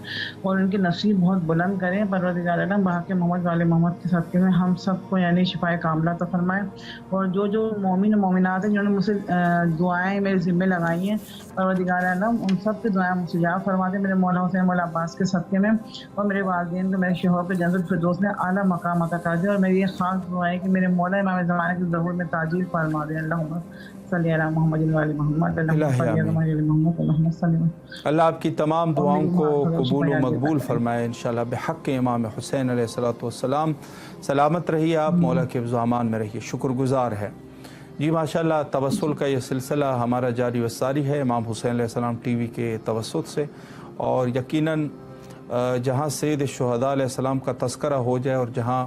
اور ان کے نصیب بہت بلند کرے۔ پروردگار اللہ بحق محمد والے محمد کے صدقے میں ہم سب کو یعنی شفائے کاملہ عطا فرمائے، اور جو مومن و مومنات ہیں جنہوں نے مجھ سے دعائیں میرے ذمہ لگائی ہیں، پروردگار اللہ ان سب کی دعائیں مستجاب فرما دے میرے مولا حسین مولا عباس کے صدقے میں، اور میرے والدین کو میرے شوہر کو جنت الفردوس میں اعلیٰ مقام عطا کر دے، اور میری یہ خاص دعا ہے کہ میرے مولا امام زمانے کے ظہور میں تعجیل فرما دے۔ اللہم صلی علی محمد وعلی محمد۔ اللہ آپ کی تمام دعاؤں کو قبول و مقبول فرمائے انشاءاللہ بحق امام حسین علیہ السلام۔ سلامت رہیے آپ، مولا کے حفظ و امان میں رہیے، شکر گزار ہے۔ جی ماشاءاللہ توسل کا یہ سلسلہ ہمارا جاری و ساری ہے امام حسین علیہ السلام ٹی وی کے توسط سے، اور یقیناً جہاں سید الشہداء علیہ السلام کا تذکرہ ہو جائے اور جہاں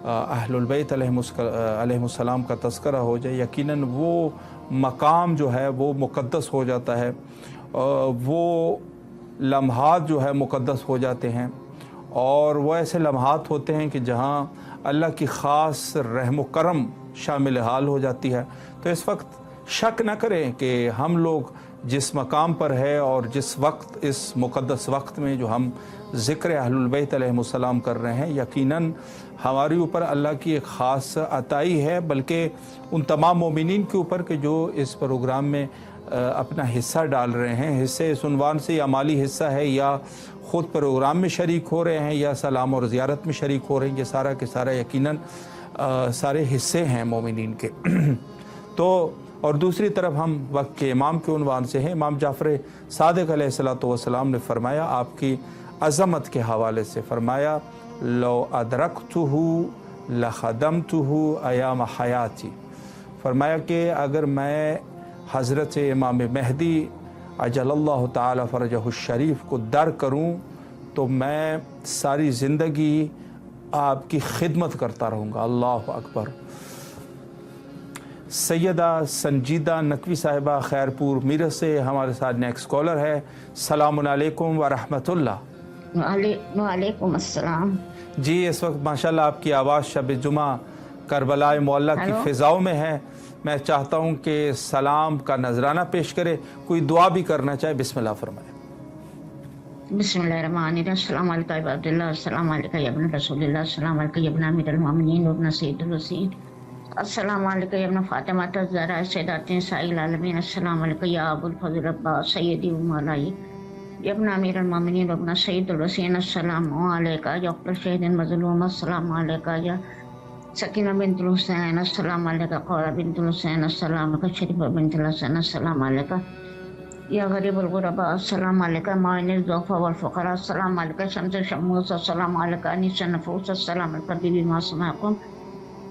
اہل البیت علیہ السلام کا تذکرہ ہو جائے، یقیناً وہ مقام جو ہے وہ مقدس ہو جاتا ہے، وہ لمحات جو ہے مقدس ہو جاتے ہیں، اور وہ ایسے لمحات ہوتے ہیں کہ جہاں اللہ کی خاص رحم و کرم شامل حال ہو جاتی ہے۔ تو اس وقت شک نہ کریں کہ ہم لوگ جس مقام پر ہے اور جس وقت اس مقدس وقت میں جو ہم ذکر اہل البیت علیہ السلام کر رہے ہیں، یقیناً ہمارے اوپر اللہ کی ایک خاص عطائی ہے، بلکہ ان تمام مومنین کے اوپر کہ جو اس پروگرام میں اپنا حصہ ڈال رہے ہیں۔ حصے اس عنوان سے یا مالی حصہ ہے، یا خود پروگرام میں شریک ہو رہے ہیں، یا سلام اور زیارت میں شریک ہو رہے ہیں، یہ سارا کے سارا یقیناً سارے حصے ہیں مومنین کے۔ تو اور دوسری طرف ہم وقت کے امام کے عنوان سے ہیں۔ امام جعفر صادق علیہ السلام نے فرمایا، آپ کی عظمت کے حوالے سے فرمایا، لو ادرکتہ لخدمتہ ایام حیاتی، فرمایا کہ اگر میں حضرت امام مہدی عجل اللہ تعالی فرجہ الشریف کو در کروں تو میں ساری زندگی آپ کی خدمت کرتا رہوں گا۔ اللہ اکبر۔ سیدہ سنجیدہ نقوی صاحبہ خیرپور میرٹھ سے ہمارے ساتھ نیکسٹ کالر ہے۔ السلام علیکم ورحمۃ اللہ۔ وعلیکم السلام۔ جی اس وقت ماشاءاللہ آپ کی آواز شب جمعہ کربلا معلیٰ کی فضاؤں میں ہے۔ میں چاہتا ہوں کہ سلام کا نذرانہ پیش کرے، کوئی دعا بھی کرنا چاہے، بسم اللہ فرمائے۔ بسم اللہ الرحمن الرحیم۔ السلام علیکم یا عبداللہ، السلام علیکم یا ابن رسول اللہ، السلام علیکم یا ابن امیر المومنین وابن سید الوسین، السلام علیکم یا ابن فاطمہ الزہرا سیدات نساء العالمین، السلام علیکم یا ابو الفضل عباس سیدی و مولائی یا ابن امیر المومنین وابن سید الوسین، السلام علیکم یا اخت الشہید المظلوم، السلام علیکم یا سکینہ بنت الحسین، السلام علیکم قورہ بنت الحسین، السلام علیکم شریفہ بنت الحسین، السلام علیکم یا غریب الغرباء، السلام علیکم معین الضعفاء والفقراء، السلام علیکم شمس شموس، السلام علیکم انیس النفوس، السلام علیکم بی بی معصومہ،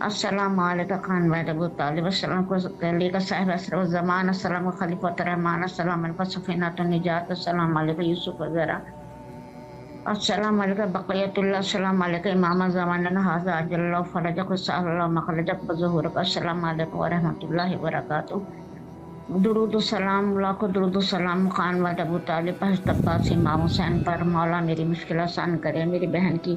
السلام علیکم خان بیت ابو طالب، السلام علیکم صاحب اسر الزمان، السلام علیکم خلیفۃ الرحمان، السلام علیکم سفینۃ النجات، السلام علیکم یوسف وغیرہ، السلام علیکم بقیت اللہ، السلام علیکم امام زماننا ھذا عجل اللہ فرجک وسهل اللہ مخرجک بظہورک، السلام علیکم ورحمۃ اللہ وبرکاتہ۔ درود و سلام، لاکھوں درود و سلام خان بیت ابو طالب، حضرت عباس امام حسین پر۔ مولا میری مشکل آسان کرے، میری بہن کی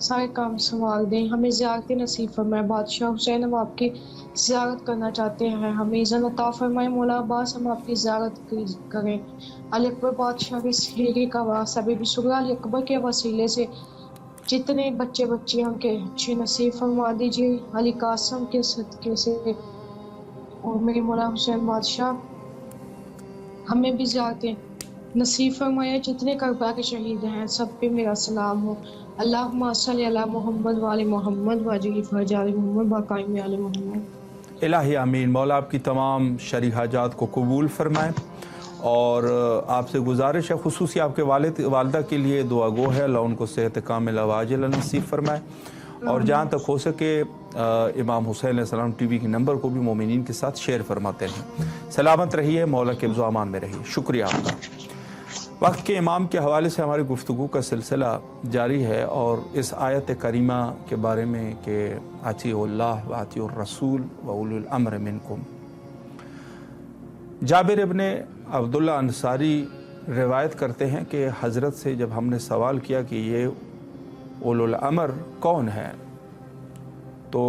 سارے کام سنوار دیں، ہمیں زیارت نصیب فرمائے۔ بادشاہ حسین ہم آپ کی زیارت کرنا چاہتے ہیں، ہمیں اذن عطا فرمائے مولا عباس ہم آپ کی زیارت کریں۔ علی اکبر بادشاہ کے سیرے کا واسطہ بی بی سغرا علی اکبر کے وسیلے سے جتنے بچے بچیاں کے اچھے نصیب فرما دیجیے علی قاسم کے صدقے سے، اور میرے مولا حسین بادشاہ ہمیں بھی زیارتیں نصیب فرمایا، جتنے کربلا کے شہید ہیں سب پہ میرا سلام ہو۔ اللہم صلی علی محمد وعلی محمد واجل فرج علی محمد باقائم علی محمد۔ الہی آمین۔ مولا آپ کی تمام شرعی حاجات کو قبول فرمائے، اور آپ سے گزارش ہے خصوصی آپ کے والدہ کے لیے دعا گو ہے، اللہ ان کو صحت کامل عاجل نصیب فرمائے، اور جہاں تک ہو سکے امام حسین علیہ السلام ٹی وی کے نمبر کو بھی مومنین کے ساتھ شیئر فرماتے ہیں۔ سلامت رہیے، مولا کے حفظ و امان میں رہیے۔ شکریہ آپ کا۔ وقت کے امام کے حوالے سے ہماری گفتگو کا سلسلہ جاری ہے، اور اس آیت کریمہ کے بارے میں کہ اطیعوا اللہ و اطیعوا الرسول و اولی الامر منکم۔ جابر ابن عبداللہ انصاری روایت کرتے ہیں کہ حضرت سے جب ہم نے سوال کیا کہ یہ اولو الامر کون ہے، تو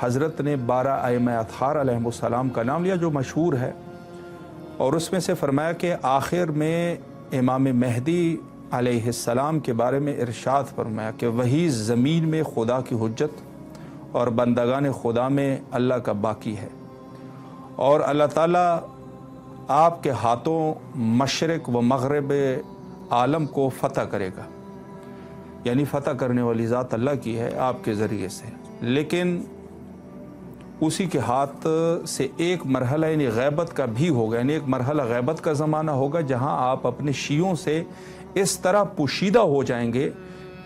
حضرت نے 12 ائمہ اطہار علیہ السلام کا نام لیا جو مشہور ہے، اور اس میں سے فرمایا کہ آخر میں امام مہدی علیہ السلام کے بارے میں ارشاد فرمایا کہ وہی زمین میں خدا کی حجت اور بندگان خدا میں اللہ کا باقی ہے، اور اللہ تعالیٰ آپ کے ہاتھوں مشرق و مغرب عالم کو فتح کرے گا، یعنی فتح کرنے والی ذات اللہ کی ہے آپ کے ذریعے سے، لیکن اسی کے ہاتھ سے ایک مرحلہ یعنی غیبت کا بھی ہوگا، یعنی ایک مرحلہ غیبت کا زمانہ ہوگا جہاں آپ اپنے شیعوں سے اس طرح پوشیدہ ہو جائیں گے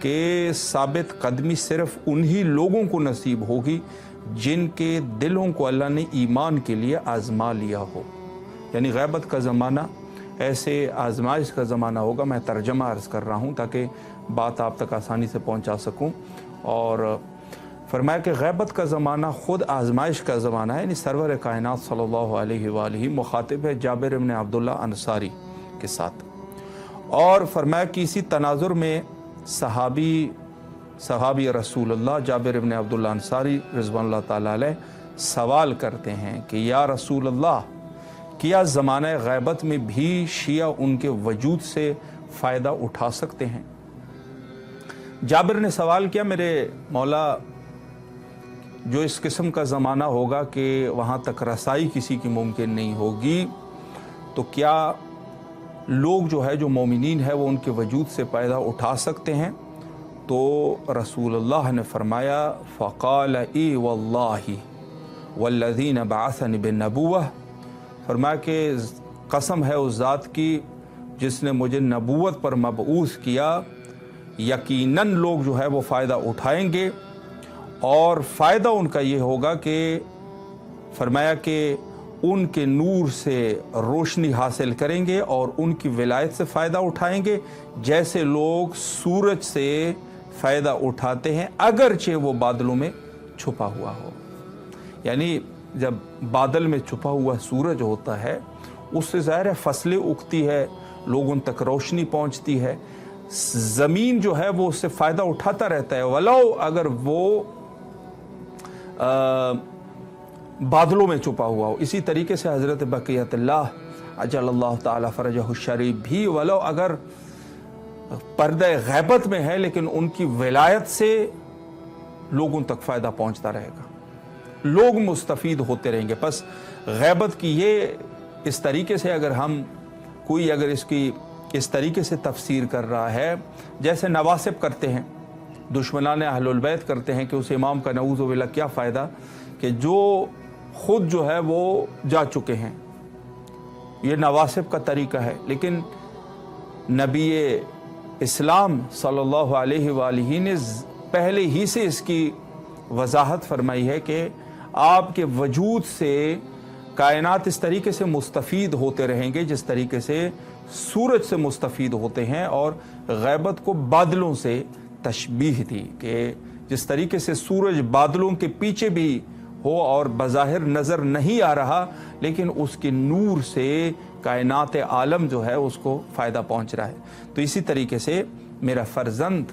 کہ ثابت قدمی صرف انہی لوگوں کو نصیب ہوگی جن کے دلوں کو اللہ نے ایمان کے لیے آزما لیا ہو، یعنی غیبت کا زمانہ ایسے آزمائش کا زمانہ ہوگا۔ میں ترجمہ عرض کر رہا ہوں تاکہ بات آپ تک آسانی سے پہنچا سکوں، اور فرمایا کہ غیبت کا زمانہ خود آزمائش کا زمانہ ہے، یعنی سرور کائنات صلی اللہ علیہ وآلہ مخاطب ہے جابر ابن عبداللہ انصاری کے ساتھ، اور فرمایا کہ اسی تناظر میں صحابی رسول اللہ جابر ابن عبداللہ انصاری رضوان اللہ تعالیٰ علیہ سوال کرتے ہیں کہ یا رسول اللہ، کیا زمانہ غیبت میں بھی شیعہ ان کے وجود سے فائدہ اٹھا سکتے ہیں؟ جابر نے سوال کیا میرے مولا، جو اس قسم کا زمانہ ہوگا کہ وہاں تک رسائی کسی کی ممکن نہیں ہوگی، تو کیا لوگ جو ہے جو مومنین ہے وہ ان کے وجود سے فائدہ اٹھا سکتے ہیں؟ تو رسول اللہ نے فرمایا فقال ای واللہ والذین بعثنی بالنبوہ، فرمایا کہ قسم ہے اس ذات کی جس نے مجھے نبوت پر مبعوث کیا، یقیناً لوگ جو ہے وہ فائدہ اٹھائیں گے، اور فائدہ ان کا یہ ہوگا کہ فرمایا کہ ان کے نور سے روشنی حاصل کریں گے اور ان کی ولایت سے فائدہ اٹھائیں گے، جیسے لوگ سورج سے فائدہ اٹھاتے ہیں اگرچہ وہ بادلوں میں چھپا ہوا ہو۔ یعنی جب بادل میں چھپا ہوا سورج ہوتا ہے اس سے ظاہر ہے فصلیں اگتی ہے، لوگوں تک روشنی پہنچتی ہے، زمین جو ہے وہ اس سے فائدہ اٹھاتا رہتا ہے ولو اگر وہ بادلوں میں چھپا ہوا ہو۔ اسی طریقے سے حضرت بقیت اللہ عجل اللہ تعالی فرجہ الشریف بھی ولو اگر پردہ غیبت میں ہے لیکن ان کی ولایت سے لوگوں تک فائدہ پہنچتا رہے گا، لوگ مستفید ہوتے رہیں گے۔ پس غیبت کی یہ اس طریقے سے اگر ہم کوئی اگر اس کی اس طریقے سے تفسیر کر رہا ہے جیسے نواسب کرتے ہیں، دشمنان اہل البیت کرتے ہیں کہ اس امام کا نعوذ باللہ کیا فائدہ کہ جو خود جو ہے وہ جا چکے ہیں، یہ نواسب کا طریقہ ہے۔ لیکن نبی اسلام صلی اللہ علیہ وآلہ نے پہلے ہی سے اس کی وضاحت فرمائی ہے کہ آپ کے وجود سے کائنات اس طریقے سے مستفید ہوتے رہیں گے جس طریقے سے سورج سے مستفید ہوتے ہیں، اور غیبت کو بادلوں سے تشبیہ تھی کہ جس طریقے سے سورج بادلوں کے پیچھے بھی ہو اور بظاہر نظر نہیں آ رہا لیکن اس کے نور سے کائنات عالم جو ہے اس کو فائدہ پہنچ رہا ہے، تو اسی طریقے سے میرا فرزند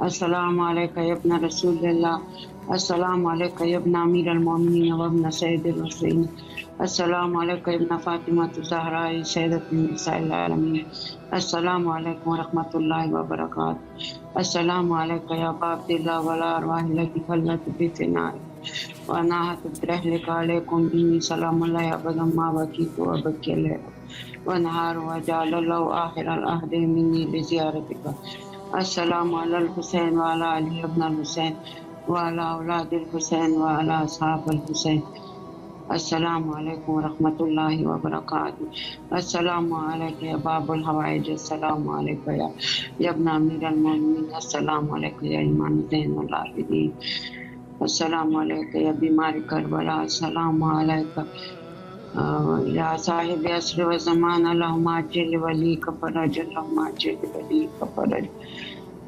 السلام علیکہ یا ابن رسول اللہ، السلام علیکہ یا ابن امیر المومنین و ابن سید الحسین، السلام علیکہ یا ابن فاطمہ الزہراء سیدۃ النساء العالمین، السلام علیکم ورحمۃ اللہ وبرکاتہ، السلام علیکہ یا ابا عبداللہ ولا ارواح التي خلت بفناء وناحت برحلک علیکم انی سلام اللہ ابدا ما بقیت وبقی الليل ونہار وجعل اللہ آخر العہد منی لزیارتک، السلام علی الحسین وعلی علی ابن الحسین وعلی اولاد الحسین وعلی اصحاب الحسین، السلام علیکم ورحمۃ اللہ وبرکاتہ، السلام علیکم یا باب الحوائج، السلام علیکم یا ابن امیر المومنین، السلام علیکم یا امام زین العابدین، السلام علیکم یا بیمار کربلا، السلام علیکم یا صاحب عصر و زمان، اللہم عجل ولی کا فرج، اللہم عجل ولی کا فرج،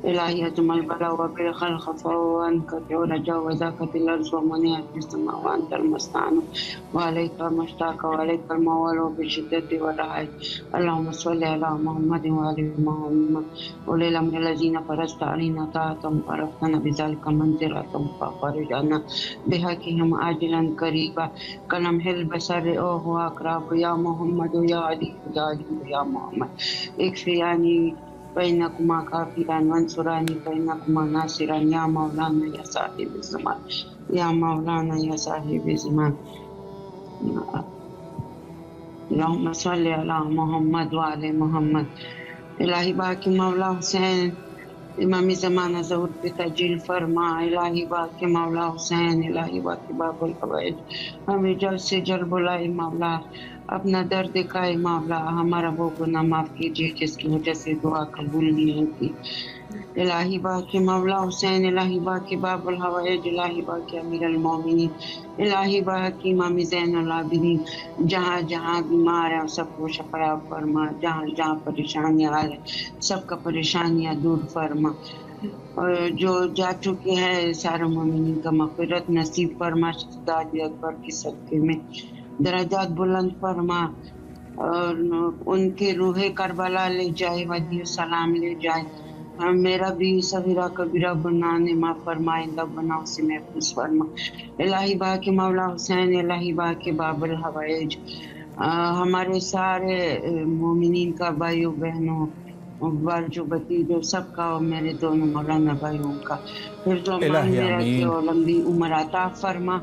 الہی اجم البلا وبرخ الخفا وانکت ورجا وذاکت الارض ومنیت السماء وانت المستعان وعلیک مشتاق وعلیک الموال وبشدت ورحائی، اللہم صلی علی محمد وعلی محمد اولی الامر الذین فرضت علینا طاعتهم فرفتنا بذلک منزلتهم فخرجنا بحقهم عاجلا قریبا کلمح البصر اوہ اقرب، یا محمد یا علی یا علی یا محمد اکفیانی فإنکما کافران وانصرانی فإنکما ناصران، یا مولانا یا صاحب الزمان، یا مولانا یا صاحب الزمان، اللہم صلی علی محمد وعلی محمد، الہی باقی مولا حسین امام زمانہ ظہور پہ تجلیل فرما، الہی باقی مولا حسین، الہی باقی باب الحوائج، ہمیں جلد سے جلد بلائی مولا، اپنا درد دکھائے مولا، ہمارا وہ گناہ معاف کیجیے جس کی وجہ سے دعا قبول نہیں ہوتی، الہی باقی مولا حسین، الہی باقی باب الحوائج، الہی باقی امیر المومنین، الہی باقی امام زین العابدین، جہاں جہاں بیمار ہیں سب کو شفا فرما، جہاں جہاں پریشانیاں آ رہے سب کا پریشانیاں دور فرما، اور جو جا چکے ہیں سارے مومنین کا مغفرت نصیب فرما، شہداء اکبر کی صدقے میں درجات بلند فرما، اور ان کے روح کربلا لے جائے، ودی السلام لے جائے، میرا بھی صغیرہ کبیرہ گناہ معاف فرمائے، گناہوں سے محفوظ فرما، الہی باقی مولا حسین، الہی باقی باب الحوائج، ہمارے سارے مومنین کا بھائیوں بہنوں جو بتیجوں سب کا، اور میرے دونوں مولانا بھائیوں کا حفظ و امان میں رکھے اور لمبی عمر عطا فرما،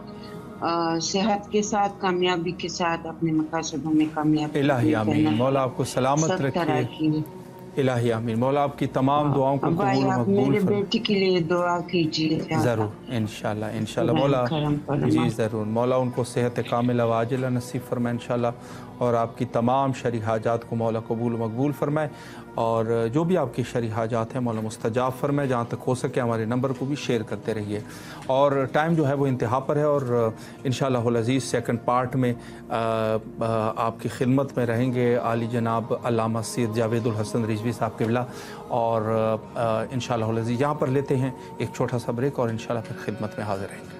صحت کے ساتھ کامیابی کے ساتھ اپنے مقاصدوں میں کامیابی، الہی آمین، مولا آپ کو سلامت رکھے، الہی آمین، مولا آپ کی تمام دعاؤں کو قبول و مقبول میرے بیٹی کے لیے دعا کیجیے، ضرور انشاءاللہ انشاءاللہ مولا، جی ضرور مولا ان کو صحت کاملہ و عاجلہ نصیب فرمائے انشاءاللہ، اور آپ کی تمام شرعی حاجات کو مولا قبول و مقبول فرمائے، اور جو بھی آپ کی شرعی حاجات ہیں مولا مستجاب فرمائے، جہاں تک ہو سکے ہمارے نمبر کو بھی شیئر کرتے رہیے، اور ٹائم جو ہے وہ انتہا پر ہے، اور انشاءاللہ العزیز سیکنڈ پارٹ میں آپ کی خدمت میں رہیں گے عالی جناب علامہ سید جاوید الحسن رضوی صاحب قبلہ، اور انشاءاللہ العزیز یہاں پر لیتے ہیں ایک چھوٹا سا بریک، اور انشاءاللہ پھر خدمت میں حاضر رہیں گے۔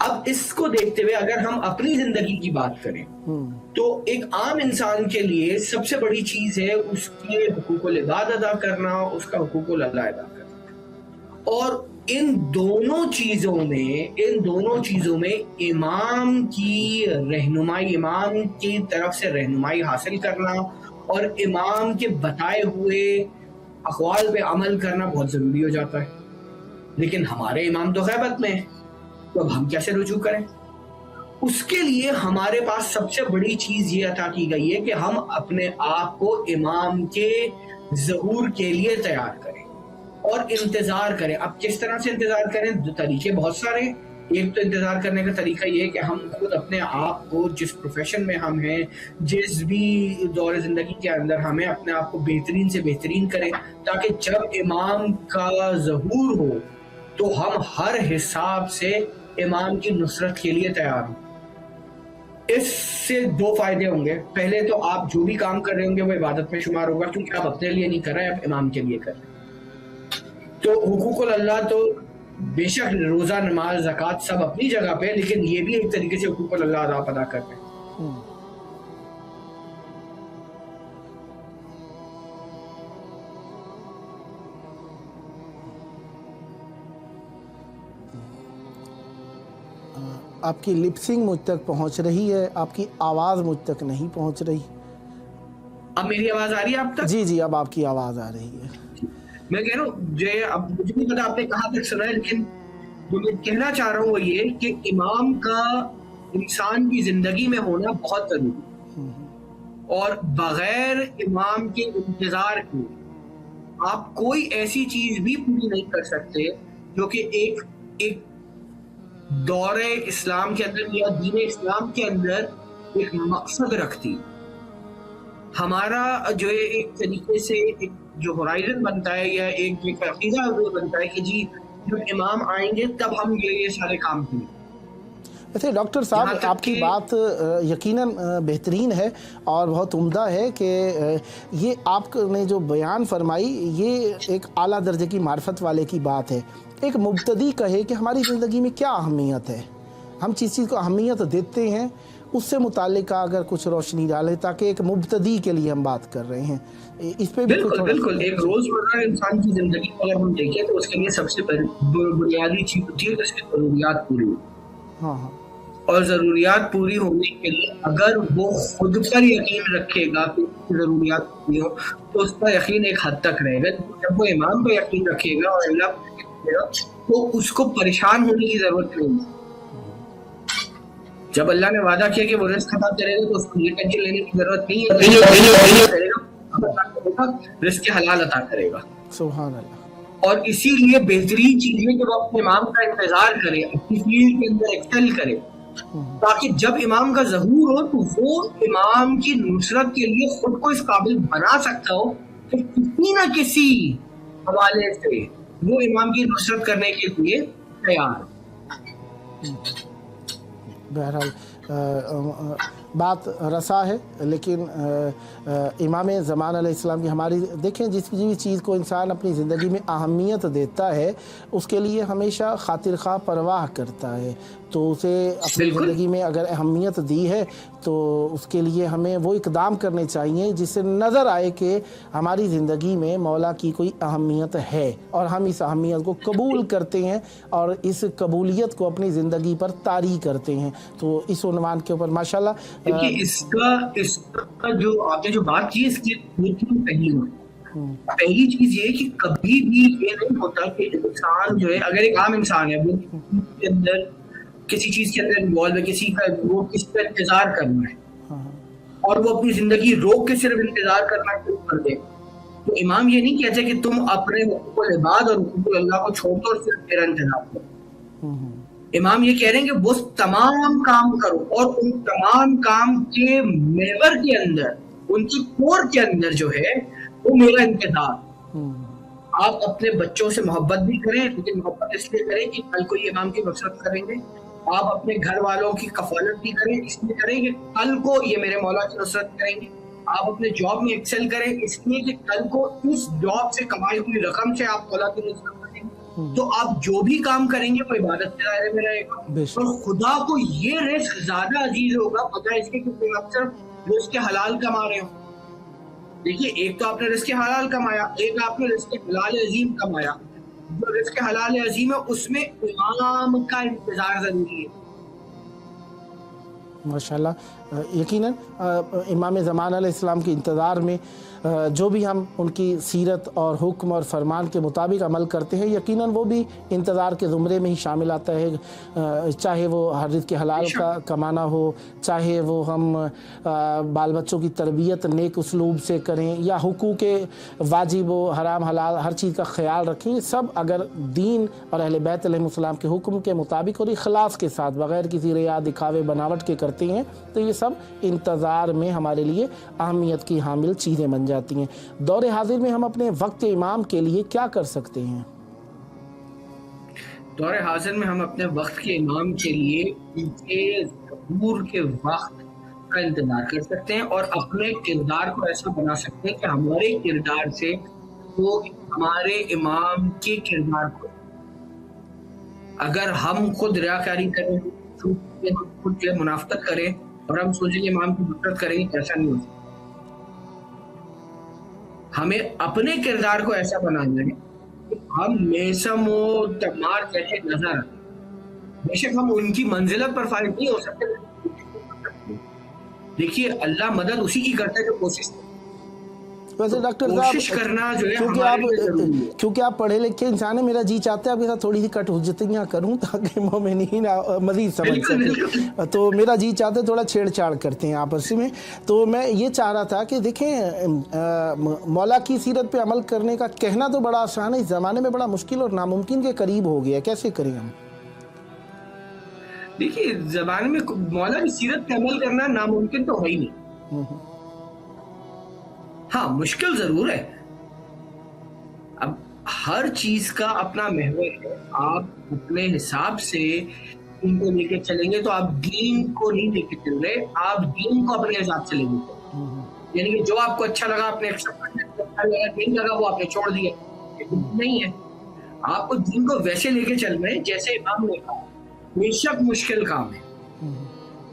اب اس کو دیکھتے ہوئے اگر ہم اپنی زندگی کی بات کریں تو ایک عام انسان کے لیے سب سے بڑی چیز ہے اس کے حقوق العباد ادا کرنا، اس کا حقوق اللہ ادا کرنا. اور ان دونوں چیزوں میں امام کی رہنمائی، امام کی طرف سے رہنمائی حاصل کرنا اور امام کے بتائے ہوئے اقوال پہ عمل کرنا بہت ضروری ہو جاتا ہے. لیکن ہمارے امام تو غیبت میں ہیں، تو اب ہم کیسے رجوع کریں؟ اس کے لیے ہمارے پاس سب سے بڑی چیز یہ عطا کی گئی ہے کہ ہم اپنے آپ کو امام کے ظہور کے لیے تیار کریں اور انتظار کریں. اب کس طرح سے انتظار کریں؟ دو طریقے بہت سارے. ایک تو انتظار کرنے کا طریقہ یہ ہے کہ ہم خود اپنے آپ کو جس پروفیشن میں ہم ہیں، جس بھی دور زندگی کے اندر ہمیں اپنے آپ کو بہترین سے بہترین کریں، تاکہ جب امام کا ظہور ہو تو ہم ہر حساب سے امام کی نصرت کے لیے تیار ہوں. اس سے دو فائدے ہوں گے. پہلے تو آپ جو بھی کام کر رہے ہوں گے وہ عبادت میں شمار ہوگا، کیونکہ آپ اپنے لیے نہیں کر رہے، آپ امام کے لیے کر رہے ہیں. تو حقوق اللہ تو بے شک روزہ، نماز، زکوٰۃ سب اپنی جگہ پہ، لیکن یہ بھی ایک طریقے سے حقوق اللہ ادا کر رہے ہیں. آپ کی لپسنگ مجھ تک پہنچ رہی ہے، آپ کی آواز مجھ تک نہیں پہنچ رہی. اب میری آواز آ رہی ہے آپ تک؟ جی اب آپ کی آواز آ رہی ہے. میں کہہ رہا ہوں اب مجھے نہیں پتا آپ نے کہاں تک سنا ہے، لیکن جو میں کہنا چاہ رہا ہوں وہ یہ کہ امام کا انسان کی زندگی میں ہونا بہت ضروری ہے، اور بغیر امام کے انتظار کے آپ کوئی ایسی چیز بھی پوری نہیں کر سکتے جو کہ ایک دور اسلام کے اندر یا دین اسلام کے اندر ایک مقصد رکھتی. ہمارا جو ایک طریقے سے ایک جو ہورائزن بنتا ہے یا ایک عقیدہ بنتا ہے کہ جی جب امام آئیں گے تب ہم یہ سارے کام کریں. ویسے ڈاکٹر صاحب آپ کی بات یقیناً بہترین ہے اور بہت عمدہ ہے کہ یہ آپ نے جو بیان فرمائی یہ ایک اعلیٰ درجے کی معرفت والے کی بات ہے. ایک مبتدی کہے کہ ہماری زندگی میں کیا اہمیت ہے، ہم جس چیز کو اہمیت دیتے ہیں اس سے متعلق اگر کچھ روشنی ڈالے، تاکہ ایک مبتدی کے لیے ہم بات کر رہے ہیں اس پہ بھی. بالکل ایک روزمرہ انسان کی زندگی کو اگر ہم دیکھیں تو اس کے لیے سب سے بنیادی چیز ہوتی ہے کہ اس کی ضروریات پوری ہو. اور ضروریات پوری ہونے کے لیے اگر وہ خود پر یقین رکھے گا کہ ضروریات پوری ہو تو اس کا یقین ایک حد تک رہے گا. جب وہ امام پہ یقین رکھے گا اور اللہ پہ یقین رکھے گا تو اس کو پریشان ہونے کی ضرورت نہیں ہے. جب اللہ نے وعدہ کیا کہ وہ رزق عطا کرے گا تو اس کو یہ ٹینشن لینے کی ضرورت نہیں ہے، رزق حلال عطا کرے گا. سبحان اللہ. اور اسی لیے بہترین چیز ہے کہ وہ اپنے امام کا انتظار کرے، اپنی فیلڈ کے اندر ایکسل کرے، تاکہ جب امام کا ظہور ہو تو وہ امام کی نصرت کے لیے خود کو اس قابل بنا سکتا ہو کہ کسی نہ کسی حوالے سے وہ امام کی نصرت کرنے کے لیے تیار. بہرحال بات رسا ہے، لیکن امام زمان علیہ السلام کی ہماری دیکھیں جس بھی چیز کو انسان اپنی زندگی میں اہمیت دیتا ہے اس کے لیے ہمیشہ خاطر خواہ پرواہ کرتا ہے. تو اسے اپنی زندگی میں اگر اہمیت دی ہے تو اس کے لیے ہمیں وہ اقدام کرنے چاہیے جس سے نظر آئے کہ ہماری زندگی میں مولا کی کوئی اہمیت ہے اور ہم اس اہمیت کو قبول کرتے ہیں اور اس قبولیت کو اپنی زندگی پر طاری کرتے ہیں. تو اس عنوان کے اوپر ماشاءاللہ اس کا جو آپ نے جو بات کی اس کی پہلی چیز یہ کہ کبھی بھی یہ نہیں ہوتا کہ انسان جو ہے اگر ایک عام انسان ہے وہ کے اندر کسی چیز کے اندر انوالو ہے، کسی کا انتظار کرنا ہے اور وہ اپنی زندگی روک کے صرف انتظار کرنا شروع کر دے تو امام یہ نہیں کہتے کہ تم اپنے حقوق العباد اور حقوق اللہ کو چھوڑ دو اور صرف میرا انتظار کرو. امام یہ کہہ رہے ہیں کہ وہ تمام کام کرو اور ان تمام کام کے محور کے اندر، ان کی کور کے اندر جو ہے وہ میرا انتظار. آپ اپنے بچوں سے محبت بھی کریں، لیکن محبت اس لیے کریں کہ کل کو یہ امام کی نصرت کریں گے. آپ اپنے گھر والوں کی کفالت بھی کریں اس لیے کریں کہ کل کو یہ میرے مولا کی نصرت کریں گے. آپ اپنے جاب میں ایکسل کریں اس لیے کہ کل کو اس جاب سے کمائی ہوئی رقم سے آپ مولا کی نصرت کریں گے. تو آپ جو بھی کام کریں گے وہ عبادت کے دائرے میں رہے گا، اور خدا کو یہ رزق زیادہ عزیز ہوگا بجائے اس کے کہ آپ صرف رزق حلال کما رہے ہو۔ دیکھیے ایک تو آپ نے رزق حلال کمایا، ایک آپ نے رزق حلال عظیم کمایا۔ جو رزق حلال عظیم ہے اس میں امام کا انتظار ضروری ہے۔ ماشاءاللہ، یقیناً امام زمان علیہ السلام کے انتظار میں جو بھی ہم ان کی سیرت اور حکم اور فرمان کے مطابق عمل کرتے ہیں، یقیناً وہ بھی انتظار کے زمرے میں ہی شامل آتا ہے، چاہے وہ رزق حلال کا کمانا ہو، چاہے وہ ہم بال بچوں کی تربیت نیک اسلوب سے کریں، یا حقوق واجب و حرام حلال ہر چیز کا خیال رکھیں، یہ سب اگر دین اور اہل بیت علیہ السلام کے حکم کے مطابق اور اخلاص کے ساتھ بغیر کسی ریا دکھاوے بناوٹ کے کرتے ہیں تو یہ سب انتظار میں ہمارے لیے اہمیت کی حامل چیزیں بن جاتی ہیں۔ دور حاضر میں ہم اپنے وقت امام کے لیے کیا کر سکتے ہیں؟ دور حاضر میں ہم اپنے وقت کے امام کے لیے ان کے ظہور کے وقت کا انتظار کر سکتے ہیں اور اپنے کردار کو ایسا بنا سکتے ہیں کہ ہمارے کردار سے وہ ہمارے امام کے کردار کو، اگر ہم خود ریاکاری کریں، خود جو منافقت کریں اور ہم سوچیں کہ امام کی نصرت کریں گے، ایسا نہیں ہو سکتا۔ ہمیں اپنے کردار کو ایسا بنانا ہے کہ ہم میسم و تمار جیسے نظر آئیں۔ بے شک ہم ان کی منزلت پر فائز نہیں ہو سکتے، دیکھیے اللہ مدد اسی کی کرتا ہے جو کوشش کرتا ہے۔ ویسے ڈاکٹر صاحب کیونکہ آپ پڑھے لکھے انسان ہیں، میرا جی چاہتا ہے آپ کے ساتھ تھوڑی سی کٹ حجتیاں کروں تاکہ مومنین مزید سمجھ سکیں، تو میرا جی چاہتا ہے تھوڑا چھیڑ چھاڑ کرتے ہیں آپس میں۔ تو میں یہ چاہ رہا تھا کہ دیکھیں مولا کی سیرت پہ عمل کرنے کا کہنا تو بڑا آسان ہے، اس زمانے میں بڑا مشکل اور ناممکن کے قریب ہو گیا، کیسے کریں ہم؟ دیکھیے زمانے میں مولا کی سیرت پہ عمل کرنا ناممکن تو ہے ہی نہیں، ہاں مشکل ضرور ہے۔ اب ہر چیز کا اپنا محور ہے، آپ اپنے حساب سے ان کو لے کے چلیں گے تو آپ دین کو نہیں لے کے چل رہے، آپ دین کو اپنے حساب سے لے کے، یعنی کہ جو آپ کو اچھا لگا آپ نے ایکسپٹ کر لیا، نہیں لگا وہ آپ نے چھوڑ دیا، نہیں ہے۔ آپ کو دین کو ویسے لے کے چل رہے ہیں جیسے امام نے کہا، بے شک مشکل کام ہے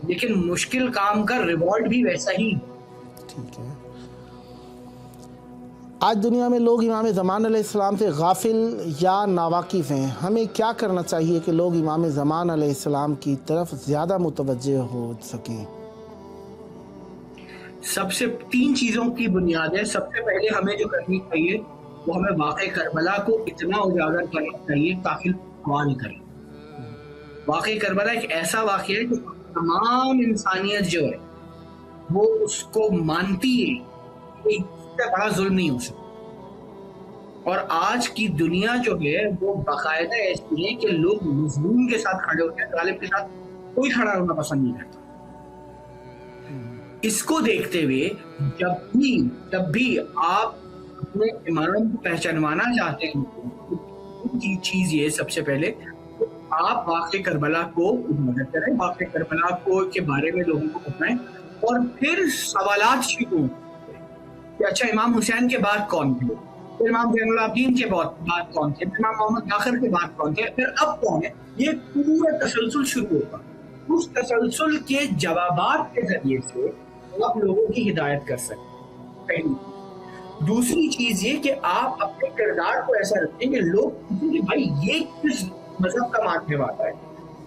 لیکن مشکل کام کا ریوارڈ بھی ویسا ہی۔ ٹھیک ہے، آج دنیا میں لوگ امام زمان علیہ السلام سے غافل یا ناواقف ہیں، ہمیں کیا کرنا چاہیے کہ لوگ امام زمان علیہ السلام کی طرف زیادہ متوجہ ہو سکیں؟ سب سے 3 چیزوں کی بنیاد ہے۔ سب سے پہلے ہمیں جو کرنی چاہیے وہ ہمیں واقعہ کربلا کو اتنا اجاگر کرنا چاہیے تاکہ سوال کریں۔ واقعہ کربلا ایک ایسا واقعہ ہے کہ تمام انسانیت جو ہے وہ اس کو مانتی ہے کہ بڑا ظلم نہیں ہو سکتا، اور آج کی دنیا جو ہے وہ باقاعدہ ایسی ہے کہ لوگ مظلوم کے ساتھ کھڑے ہوتے ہیں، ظالم کے ساتھ کوئی کھڑا ہونا پسند نہیں کرتا۔ اس کو دیکھتے ہوئے جب بھی آپ اپنے امام کو پہچانوانا چاہتے ہیں، چیز یہ سب سے پہلے آپ واقع کربلا کو مدد کریں، واقع کربلا کو کے بارے میں لوگوں کو بتائیں، اور پھر سوالات شروع کہ اچھا امام حسین کے بعد کون تھے، پھر امام زین العابدین کے بعد کون تھے، پھر امام محمد باقر کے بعد کون تھے، پھر اب کون ہے۔ یہ پورا تسلسل شروع ہوگا، اس تسلسل کے جوابات کے ذریعے سے آپ لوگوں کی ہدایت کر سکتے۔ پہلی دوسری چیز یہ کہ آپ اپنے کردار کو ایسا رکھیں کہ لوگ پوچھیں کہ بھائی یہ کس مذہب کا ماننے والا ہے،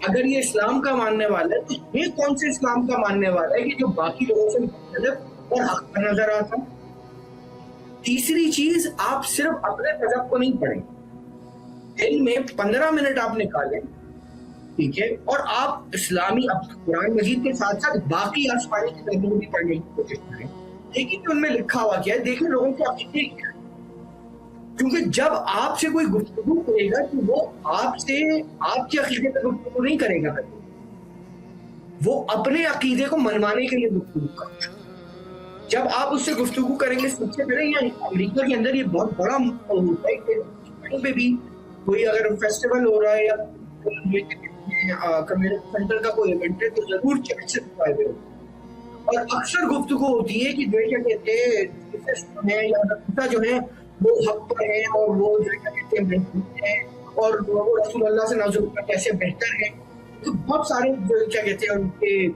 اگر یہ اسلام کا ماننے والا ہے تو یہ کون سے اسلام کا ماننے والا ہے کہ جو باقی لوگوں سے مختلف اور حق پر نظر آتا ہے۔ تیسری چیز، آپ صرف اپنے مذہب کو نہیں پڑھیں، دن میں 15 منٹ آپ نکالیں، ٹھیک ہے، اور آپ اسلامی قرآن مجید کے ساتھ ساتھ باقی آسمانی کتابوں بھی پڑھنے کی کوشش کریں، دیکھیں کہ ان میں لکھا ہوا کیا ہے، دیکھیں لوگوں کے عقیدے کیا ہے، کیونکہ جب آپ سے کوئی گفتگو کرے گا تو وہ آپ کے عقیدے پر گفتگو نہیں کرے گا، وہ اپنے عقیدے کو منوانے کے لیے گفتگو کرے گا۔ جب آپ اس سے گفتگو کریں گے، سب سے پہلے یہ امریکہ کے اندر یہ بہت بڑا مسئلہ ہوتا ہے کہ کہیں پہ بھی کوئی اگر فیسٹیول ہو رہا ہے یا کمیونٹی سینٹر کا کوئی ایونٹ ہے تو ضرور چرچ سے فائدے ہوتے، اور اکثر گفتگو ہوتی ہے کہ جو کیا کہتے ہیں یا جو ہے وہ حق پر ہیں اور وہ جو کیا کہتے ہیں اور وہ رسول اللہ سے نعوذ باللہ کیسے بہتر ہے. تو بہت سارے جو کیا کہتے ہیں ان کے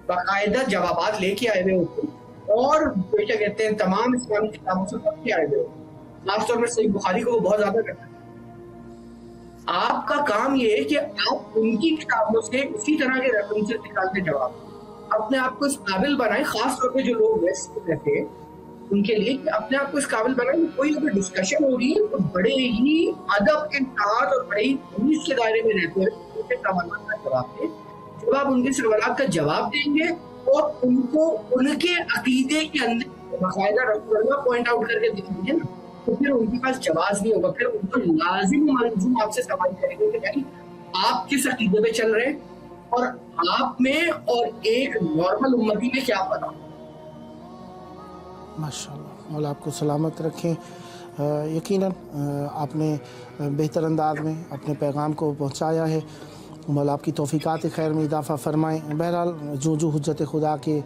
باقاعدہ جوابات لے کے آئے ہوئے ہوتے ہیں اور کیا کہتے ہیں تمام اسلامی کتابوں سے پڑھ کے آئے ہوئے ہوتے ہیں. خاص طور پر صحیح بخاری کو وہ بہت زیادہ کرتا ہے. آپ کا کام یہ ہے کہ آپ ان کی کتابوں سے اسی طرح کے ریفرنسز نکال کے جواب اپنے آپ کو اس قابل بنائیں. خاص طور پہ جو لوگ ویسٹ میں رہتے ہیں ان کے لیے کہ اپنے آپ کو اس قابل بنائیں. کوئی اگر ڈسکشن ہو رہی ہے تو بڑے ہی ادب کے ساتھ اور بڑے ہی تمیز کے دائرے میں رہتے ہیں ان کے سوالات کا جواب دیں. جب آپ ان کے سوالات کا جواب دیں گے اور ان کو ان کے عقیدے کے اندر باقاعدہ رسول اللہ پوائنٹ آؤٹ کر کے دکھیں گے نا تو پھر ان کے پاس جواز نہیں ہوگا. پھر ان کو لازم ملزوم آپ سے سوال کریں گے کہ بھائی آپ کس عقیدے پہ چل رہے ہیں اور آپ میں اور ایک نارمل امتی میں کیا فرق. ماشاءاللہ مولا آپ کو سلامت رکھیں. یقیناً آپ نے بہتر انداز میں اپنے پیغام کو پہنچایا ہے. مولا آپ کی توفیقات خیر میں اضافہ فرمائیں. بہرحال جو حجت خدا کے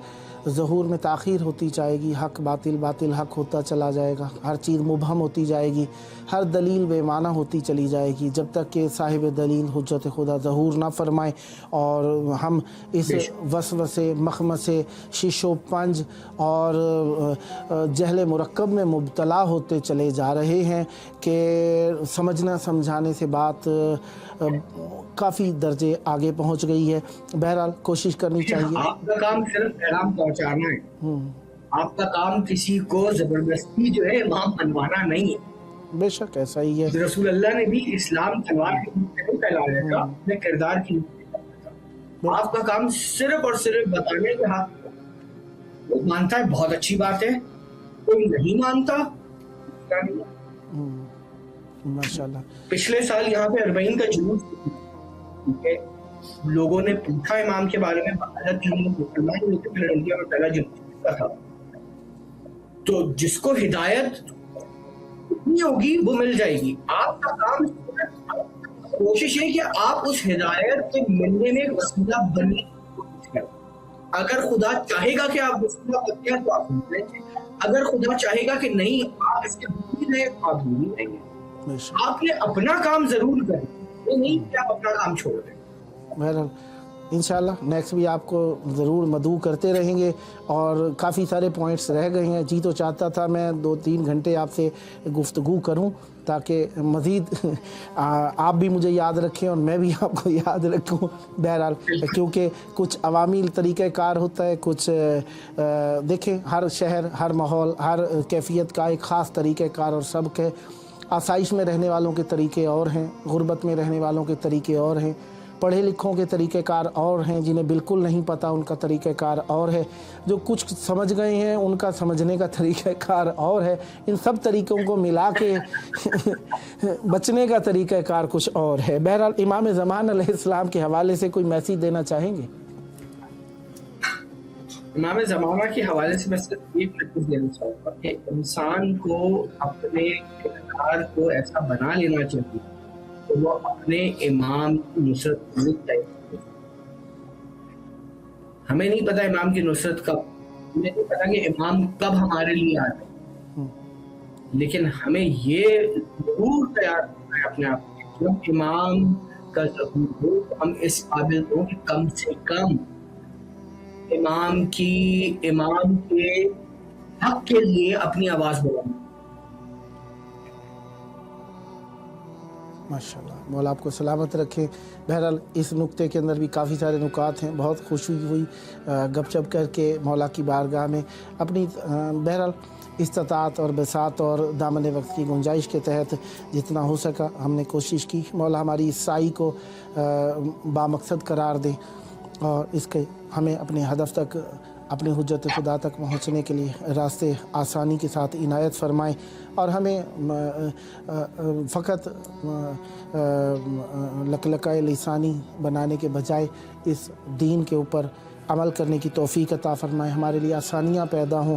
ظہور میں تاخیر ہوتی جائے گی حق باطل باطل حق ہوتا چلا جائے گا. ہر چیز مبہم ہوتی جائے گی, ہر دلیل بے معنی ہوتی چلی جائے گی جب تک کہ صاحب دلیل حجت خدا ظہور نہ فرمائے اور ہم اس وسوسے مخمسے شش و پنج اور جہل مرکب میں مبتلا ہوتے چلے جا رہے ہیں کہ سمجھنا سمجھانے سے بات کافی درجے آگے پہنچ گئی ہے. بہرحال کوشش کرنی چاہیے. آپ کا کام صرف پیغام پہنچانا ہے. آپ کا کام کسی کو زبردستی جو ہے امام بنوانا نہیں ہے. بے شک ایسا ہی ہے. رسول اللہ نے بھی اسلام تلوار کے نہیں پھیلایا تھا, اپنے کردار کی. آپ کا کام صرف اور صرف بتانے کے ہاتھ وہ مانتا ہے بہت اچھی بات ہے, کوئی نہیں مانتا. ماشاءاللہ پچھلے سال یہاں پہ 40 کا جلوس لوگوں نے پوچھا امام کے بارے میں, پہلا جلوس تھا. تو جس کو ہدایت نہیں ہوگی وہ مل جائے گی. آپ کا کام کوشش ہے کہ آپ اس ہدایت کے ملنے میں ایک وسیلہ بننے کی کوشش کریں. اگر خدا چاہے گا کہ آپ وسیلہ بنتے ہیں تو آپ مل جائیں گے, اگر خدا چاہے گا کہ نہیں آپ اس کے دور رہے تو آپ نہیں رہیں گے. آپ نے اپنا کام ضرور کریں, یہ نہیں کہ آپ اپنا کام چھوڑ دیں. بہرحال انشاءاللہ نیکسٹ بھی آپ کو ضرور مدعو کرتے رہیں گے. اور کافی سارے پوائنٹس رہ گئے ہیں. جی تو چاہتا تھا میں 2-3 گھنٹے آپ سے گفتگو کروں تاکہ مزید آپ بھی مجھے یاد رکھیں اور میں بھی آپ کو یاد رکھوں. بہرحال کیونکہ کچھ عوامی طریقہ کار ہوتا ہے, کچھ دیکھیں ہر شہر ہر ماحول ہر کیفیت کا ایک خاص طریقہ کار اور سبق ہے. آسائش میں رہنے والوں کے طریقے اور ہیں, غربت میں رہنے والوں کے طریقے اور ہیں, پڑھے لکھوں کے طریقہ کار اور ہیں, جنہیں بالکل نہیں پتہ ان کا طریقہ کار اور ہے, جو کچھ سمجھ گئے ہیں ان کا سمجھنے کا طریقہ کار اور ہے. ان سب طریقوں کو ملا کے بچنے کا طریقہ کار کچھ اور ہے. بہرحال امام زمان علیہ السلام کے حوالے سے کوئی میسیج دینا چاہیں گے؟ امام زمانہ کے حوالے سے میں صرف ایک میسیج دینا چاہوں گا کہ انسان کو اپنے کردار کو ایسا بنا لینا چاہیے کہ وہ اپنے امام کی نصرت مل جائے. ہمیں نہیں پتا امام کی نصرت کب, ہمیں نہیں پتا کہ امام کب ہمارے لیے آتے, لیکن ہمیں یہ ضرور تیار کرنا ہے اپنے آپ کو جب امام کا ظہور ہو ہم اس قابل ہوں کہ کم سے کم امام کے حق کے لیے اپنی آواز بلند. ماشاءاللہ مولا آپ کو سلامت رکھیں. بہرحال اس نقطے کے اندر بھی کافی سارے نکات ہیں. بہت خوشی ہوئی گپ شپ کر کے مولا کی بارگاہ میں اپنی بہرحال استطاعت اور بساط اور دامن وقت کی گنجائش کے تحت جتنا ہو سکا ہم نے کوشش کی. مولا ہماری اس سائی کو بامقصد قرار دیں اور اس کے ہمیں اپنے ہدف تک اپنے حجت خدا تک پہنچنے کے لیے راستے آسانی کے ساتھ عنایت فرمائیں اور ہمیں فقط لکلکائے لسانی بنانے کے بجائے اس دین کے اوپر عمل کرنے کی توفیق عطا فرمائیں. ہمارے لیے آسانیاں پیدا ہوں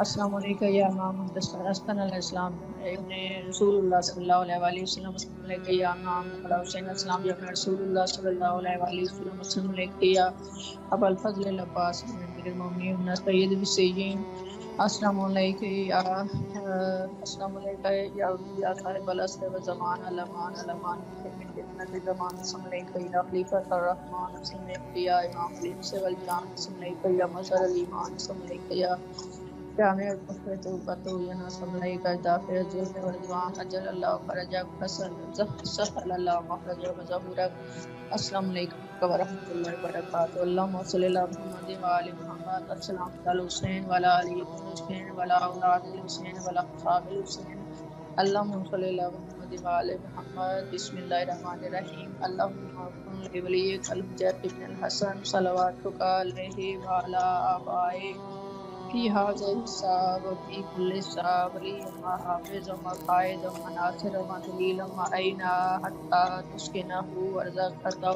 السلام علیکم یا امام حسن علیہ السلام ابن رسول اللہ صلی اللہ علیہ وسلم. السلام علیکم یا امام حسین السلام ابن رسول اللہ صلی اللہ علیہ وسلم. السلام علیکم یا ابا الفضل العباس امیر المومنین سید السیدین. السلام علیکم یا السلام علیکم یا صاحب العصر والزمان الامان الامان من فتنۃ الزمان. السلام علیکم یا خلیفۃ الرحمن. السلام علیکم یا امام الانس والجان. السلام علیکم یا مظہر الایمان. السلام علیکم یا جامع القدرت وبطوینا. السلام علیکم دافع الظلم والعدوان. اجل اللہ فرجک سهل اللہ مخرجک وظہورک. السلام علیکم ورحمۃ اللہ وبرکاتہ. اللہم صلی علی محمد وآل محمد. السلام علی الحسین وعلی آل الحسین وعلی اولاد الحسین وعلی اصحاب الحسین. اللہم صلی علی محمد وآل محمد. بسم اللہ الرحمن الرحیم. اللہم کن لولیک الحجۃ ابن الحسن صلواتک علیہ وعلی آبائہ فی هذا الحساب وفی کل حساب ولی حافظ وقائد ومناصر ومدلیل ومعینہ حتی تسکنہ ورزقتہ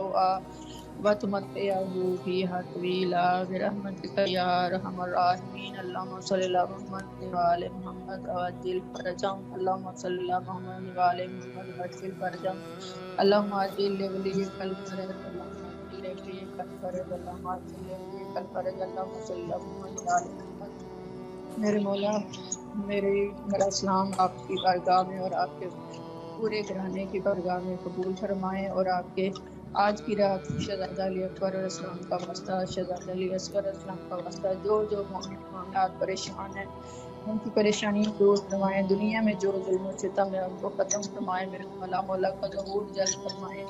وتمتعہ فیہا طویلا برحمتک یا ارحم الراحمین. اللہم صلی علی محمد وآل محمد وعجل فرجہم. اللہم صلی علی محمد وآل محمد وعجل فرجہم. اللہم عجل لولیک الفرج. اللہم عجل لولیک الفرج. اللہم عجل لولیک الفرج. اللہم صلی علی محمد وآل محمد. میرے مولا میرا اسلام آپ کی بارگاہ میں اور آپ کے پورے گھرانے کی بارگاہ میں قبول فرمائیں، اور آپ کے آج کی رات شہزادہ علی اکبر علیہ السلام کا واسطہ، شہزادہ علی اصغر علیہ السلام کا واسطہ، جو معاملات پریشان ہیں ان کی پریشانی دور فرمائیں. دنیا میں جو ظلم و ستم ہے ان کو ختم فرمائیں. میرے مولا کا ظہور جلد فرمائیں،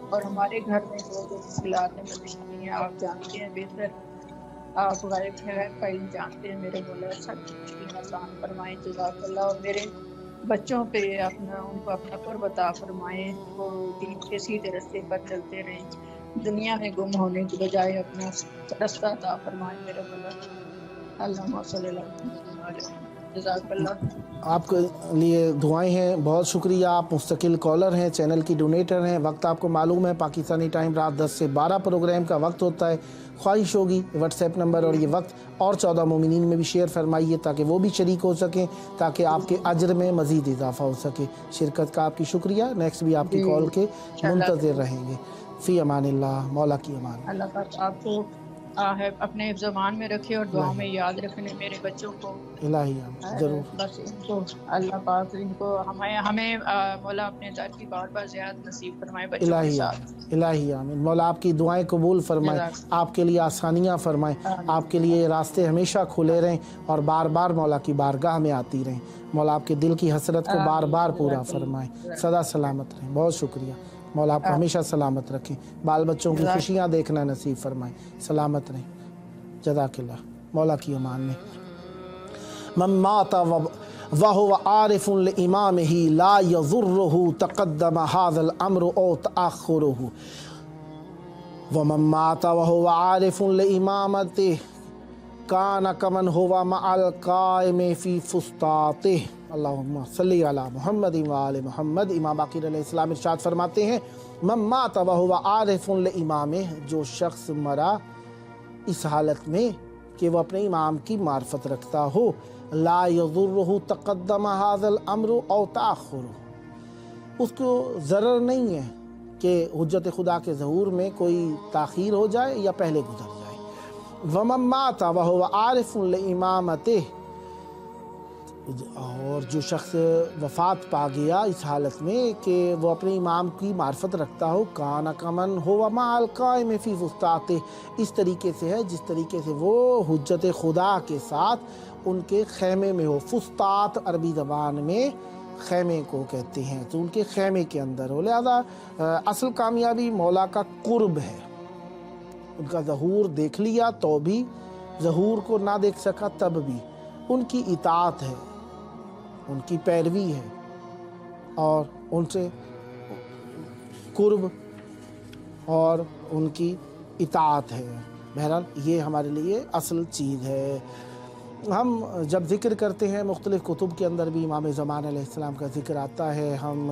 اور ہمارے گھر میں جو مشکلات ہیں پریشانی ہیں آپ جانتے ہیں بہتر. آپ غائب غیر کا علم جانتے ہیں. میرے مولا سب مشکل آسان فرمائیں. جزاک اللہ. اور میرے بچوں پہ ان کو اپنا قرب عطا فرمائیں. وہ دین کے سیدھے راستے پر چلتے رہیں، دنیا میں گم ہونے کی بجائے اپنا راستہ عطا فرمائیں. میرے مولا اللہم صلی اللہ علیہ وسلم. جزاک اللہ. آپ کے لیے دعائیں ہیں. بہت شکریہ. آپ مستقل کالر ہیں، چینل کی ڈونیٹر ہیں. وقت آپ کو معلوم ہے پاکستانی ٹائم رات 10 سے 12 پروگرام کا وقت ہوتا ہے. خواہش ہوگی واٹس ایپ نمبر اور یہ وقت اور 14 مومنین میں بھی شیئر فرمائیے تاکہ وہ بھی شریک ہو سکیں، تاکہ آپ کے اجر میں مزید اضافہ ہو سکے. شرکت کا آپ کی شکریہ. نیکسٹ بھی آپ کی کال کے منتظر رہیں گے. فی امان اللہ. مولا کی امان. اللہ پاک آپ کو اپنے زبان میں رکھے اور دعاؤں میں یاد رکھنے میرے بچوں کو. الہی ضرور. بس ان کو اللہ پاک ان کو ہمیں مولا اپنے در کی بار بار زیادہ نصیب فرمائے بچوں کے ساتھ. الہی آمین. مولا آپ کی دعائیں قبول فرمائے، آپ کے لیے آسانیاں فرمائے، آپ کے لیے راستے ہمیشہ کھلے رہیں اور بار بار مولا کی بارگاہ میں آتی رہیں. مولا آپ کے دل کی حسرت کو بار بار پورا فرمائے. سدا سلامت رہیں. بہت شکریہ. مولا آپ کو ہمیشہ سلامت رکھیں. بال بچوں کی خوشیاں دیکھنا نصیب فرمائے. سلامت رہیں. جزاک اللہ. مولا کی امان میں. من مات وهو عارف لإمامه لا يضره تقدم هذا الأمر أو تأخره ومن مات وهو عارف لإمامته كان كمن هو مع القائم في فسطاطه. اللهم صل على محمد وآل محمد. امام باقر علیہ السلام ارشاد فرماتے ہیں من مات وهو عارف لإمامه، جو شخص مرا اس حالت میں کہ وہ اپنے امام کی معرفت رکھتا ہو، لا یضرہ تقدم هذا الامر او تاخرہ، اس کو ضرر نہیں ہے کہ حجت خدا کے ظہور میں کوئی تاخیر ہو جائے یا پہلے گزر جائے. ومن مات وهو عارف لامامته، اور جو شخص وفات پا گیا اس حالت میں کہ وہ اپنے امام کی معرفت رکھتا ہو، کان کمن هو مع القائم فی فسطاطہ، اس طریقے سے ہے جس طریقے سے وہ حجت خدا کے ساتھ ان کے خیمے میں ہو. فسطاط عربی زبان میں خیمے کو کہتے ہیں، تو ان کے خیمے کے اندر ہو. لہذا اصل کامیابی مولا کا قرب ہے. ان کا ظہور دیکھ لیا تو بھی، ظہور کو نہ دیکھ سکا تب بھی، ان کی اطاعت ہے، ان کی پیروی ہے اور ان سے قرب اور ان کی اطاعت ہے. بہرحال یہ ہمارے لیے اصل چیز ہے. ہم جب ذکر کرتے ہیں مختلف کتب کے اندر بھی امام زمان علیہ السلام کا ذکر آتا ہے. ہم